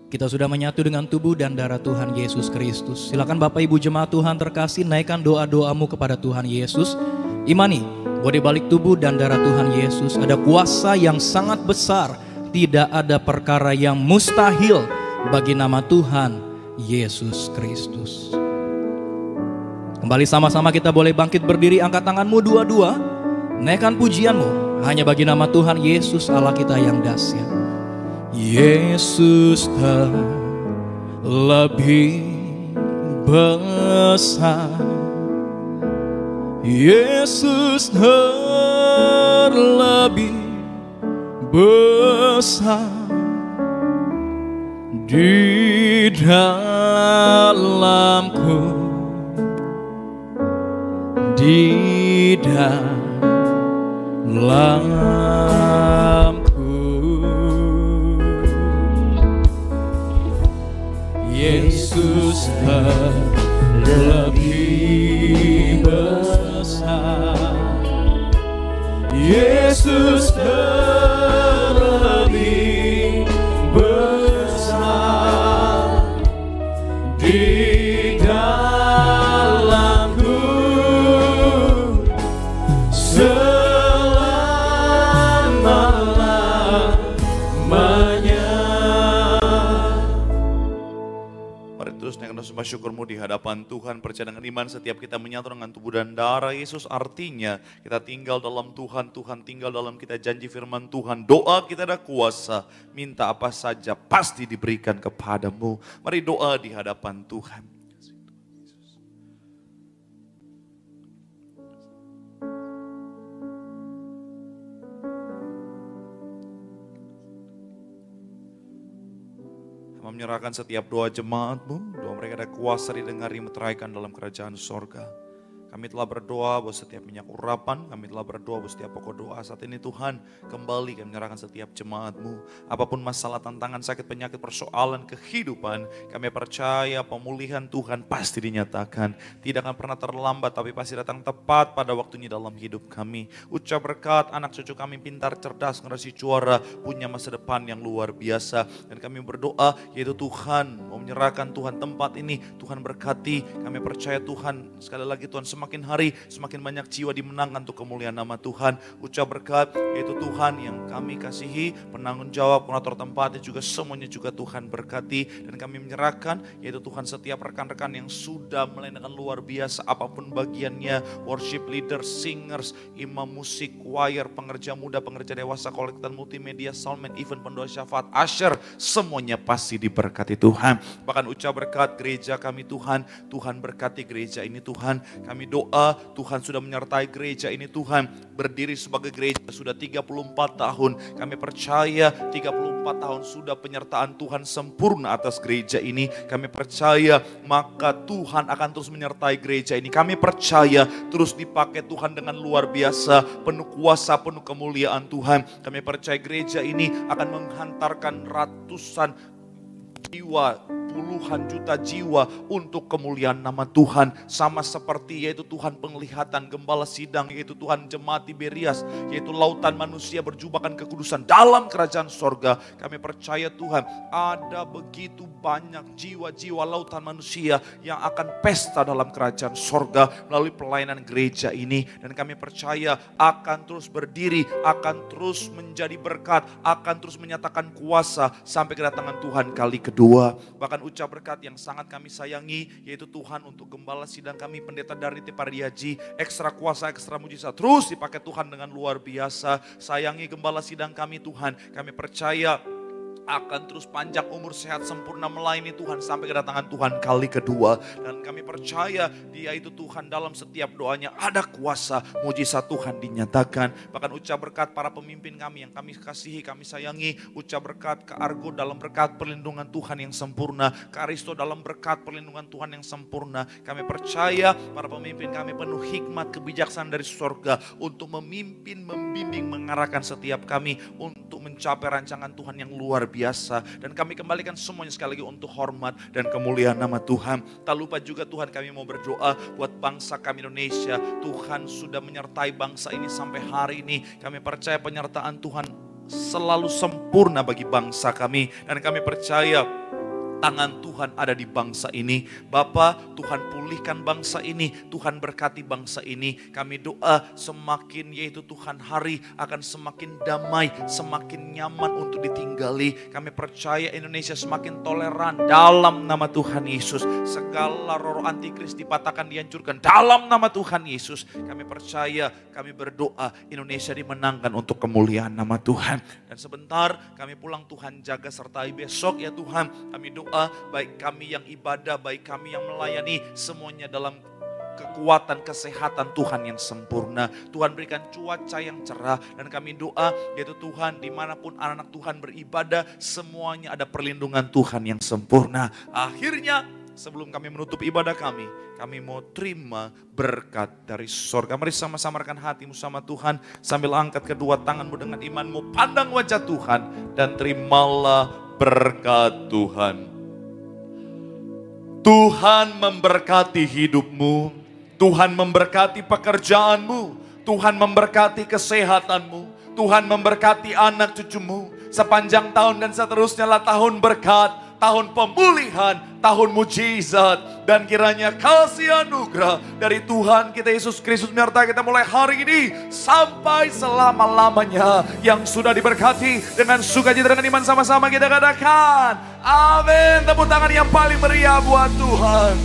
Kita sudah menyatu dengan tubuh dan darah Tuhan Yesus Kristus. Silakan Bapak Ibu jemaat Tuhan terkasih, naikkan doa-doamu kepada Tuhan Yesus. Imani bahwa di balik tubuh dan darah Tuhan Yesus ada kuasa yang sangat besar. Tidak ada perkara yang mustahil bagi nama Tuhan Yesus Kristus. Kembali sama-sama kita boleh bangkit berdiri, angkat tanganmu dua-dua, naikkan pujianmu hanya bagi nama Tuhan Yesus Allah kita yang dahsyat. Yesus terlebih besar, Yesus terlebih besar di dalamku, di dalamku. Yesus terlebih besar, Yesus terlebih besar di dalamku selama-lamanya. Mari terus naikkan sembah syukurmu di hadapan Tuhan. Percaya dengan iman setiap kita menyatu dengan tubuh dan darah Yesus, artinya kita tinggal dalam Tuhan, Tuhan tinggal dalam kita. Janji firman Tuhan, doa kita ada kuasa, minta apa saja pasti diberikan kepadamu. Mari doa di hadapan Tuhan. Menyerahkan setiap doa jemaatmu, doa mereka ada kuasa didengar, dimeteraikan dalam kerajaan sorga. Kami telah berdoa bahwa setiap minyak urapan, kami telah berdoa bahwa setiap pokok doa saat ini Tuhan, kembali kami menyerahkan setiap jemaatmu. Apapun masalah, tantangan, sakit, penyakit, persoalan, kehidupan, kami percaya pemulihan Tuhan pasti dinyatakan. Tidak akan pernah terlambat, tapi pasti datang tepat pada waktunya dalam hidup kami. Ucap berkat, anak cucu kami pintar, cerdas, generasi juara, punya masa depan yang luar biasa. Dan kami berdoa, yaitu Tuhan mau menyerahkan Tuhan tempat ini, Tuhan berkati. Kami percaya Tuhan, sekali lagi Tuhan, semakin hari semakin banyak jiwa dimenangkan untuk kemuliaan nama Tuhan. Ucap berkat, yaitu Tuhan yang kami kasihi, penanggung jawab, koordinator tempatnya juga semuanya juga Tuhan berkati. Dan kami menyerahkan, yaitu Tuhan setiap rekan-rekan yang sudah melakukan luar biasa apapun bagiannya, worship leader, singers, imam musik, choir, pengerja muda, pengerja dewasa, kolektan multimedia, soundman, event, pendoa syafaat, usher, semuanya pasti diberkati Tuhan. Bahkan ucap berkat gereja kami Tuhan, Tuhan berkati gereja ini Tuhan. Kami doa Tuhan sudah menyertai gereja ini Tuhan, berdiri sebagai gereja sudah 34 tahun. Kami percaya 34 tahun sudah penyertaan Tuhan sempurna atas gereja ini. Kami percaya maka Tuhan akan terus menyertai gereja ini. Kami percaya terus dipakai Tuhan dengan luar biasa, penuh kuasa, penuh kemuliaan Tuhan. Kami percaya gereja ini akan menghantarkan ratusan jiwa, puluhan juta jiwa untuk kemuliaan nama Tuhan. Sama seperti yaitu Tuhan penglihatan, gembala sidang, yaitu Tuhan jemaat Tiberias, yaitu lautan manusia berjubahkan kekudusan dalam kerajaan sorga. Kami percaya Tuhan ada begitu banyak jiwa-jiwa lautan manusia yang akan pesta dalam kerajaan sorga melalui pelayanan gereja ini. Dan kami percaya akan terus berdiri, akan terus menjadi berkat, akan terus menyatakan kuasa sampai kedatangan Tuhan kali kedua. Bahkan ucap berkat yang sangat kami sayangi, yaitu Tuhan untuk gembala sidang kami, Pendeta Darniti Pariaji, ekstra kuasa, ekstra mujizat, terus dipakai Tuhan dengan luar biasa. Sayangi gembala sidang kami Tuhan, kami percaya akan terus panjang umur, sehat, sempurna melayani Tuhan sampai kedatangan Tuhan kali kedua. Dan kami percaya Dia itu Tuhan dalam setiap doanya ada kuasa, mujizat Tuhan dinyatakan. Bahkan ucap berkat para pemimpin kami yang kami kasihi, kami sayangi. Ucap berkat ke Argo dalam berkat perlindungan Tuhan yang sempurna, ke Aristo dalam berkat perlindungan Tuhan yang sempurna. Kami percaya para pemimpin kami penuh hikmat, kebijaksanaan dari surga untuk memimpin, membimbing, mengarahkan setiap kami untuk mencapai rancangan Tuhan yang luar biasa. Dan kami kembalikan semuanya sekali lagi untuk hormat dan kemuliaan nama Tuhan. Tak lupa juga Tuhan, kami mau berdoa buat bangsa kami Indonesia. Tuhan sudah menyertai bangsa ini sampai hari ini. Kami percaya penyertaan Tuhan selalu sempurna bagi bangsa kami. Dan kami percaya Tangan Tuhan ada di bangsa ini. Bapa, Tuhan pulihkan bangsa ini. Tuhan berkati bangsa ini. Kami doa semakin yaitu Tuhan hari akan semakin damai, semakin nyaman untuk ditinggali. Kami percaya Indonesia semakin toleran dalam nama Tuhan Yesus. Segala roh antikris dipatahkan, dihancurkan dalam nama Tuhan Yesus. Kami percaya, kami berdoa Indonesia dimenangkan untuk kemuliaan nama Tuhan. Dan sebentar kami pulang, Tuhan jaga sertai besok ya Tuhan. Kami doa baik kami yang ibadah, baik kami yang melayani, semuanya dalam kekuatan kesehatan Tuhan yang sempurna. Tuhan berikan cuaca yang cerah, dan kami doa yaitu Tuhan dimanapun anak-anak Tuhan beribadah, semuanya ada perlindungan Tuhan yang sempurna. Akhirnya sebelum kami menutup ibadah kami mau terima berkat dari sorga. Mari sama-sama rekan hatimu sama Tuhan, sambil angkat kedua tanganmu dengan imanmu, pandang wajah Tuhan dan terimalah berkat Tuhan. Tuhan memberkati hidupmu, Tuhan memberkati pekerjaanmu, Tuhan memberkati kesehatanmu, Tuhan memberkati anak cucumu. Sepanjang tahun dan seterusnya lah tahun berkat, tahun pemulihan, tahun mujizat, dan kiranya kasih anugerah dari Tuhan kita Yesus Kristus menyertai kita mulai hari ini sampai selama-lamanya. Yang sudah diberkati dengan sukacita dengan iman, sama-sama kita katakan amin. Tepuk tangan yang paling meriah buat Tuhan.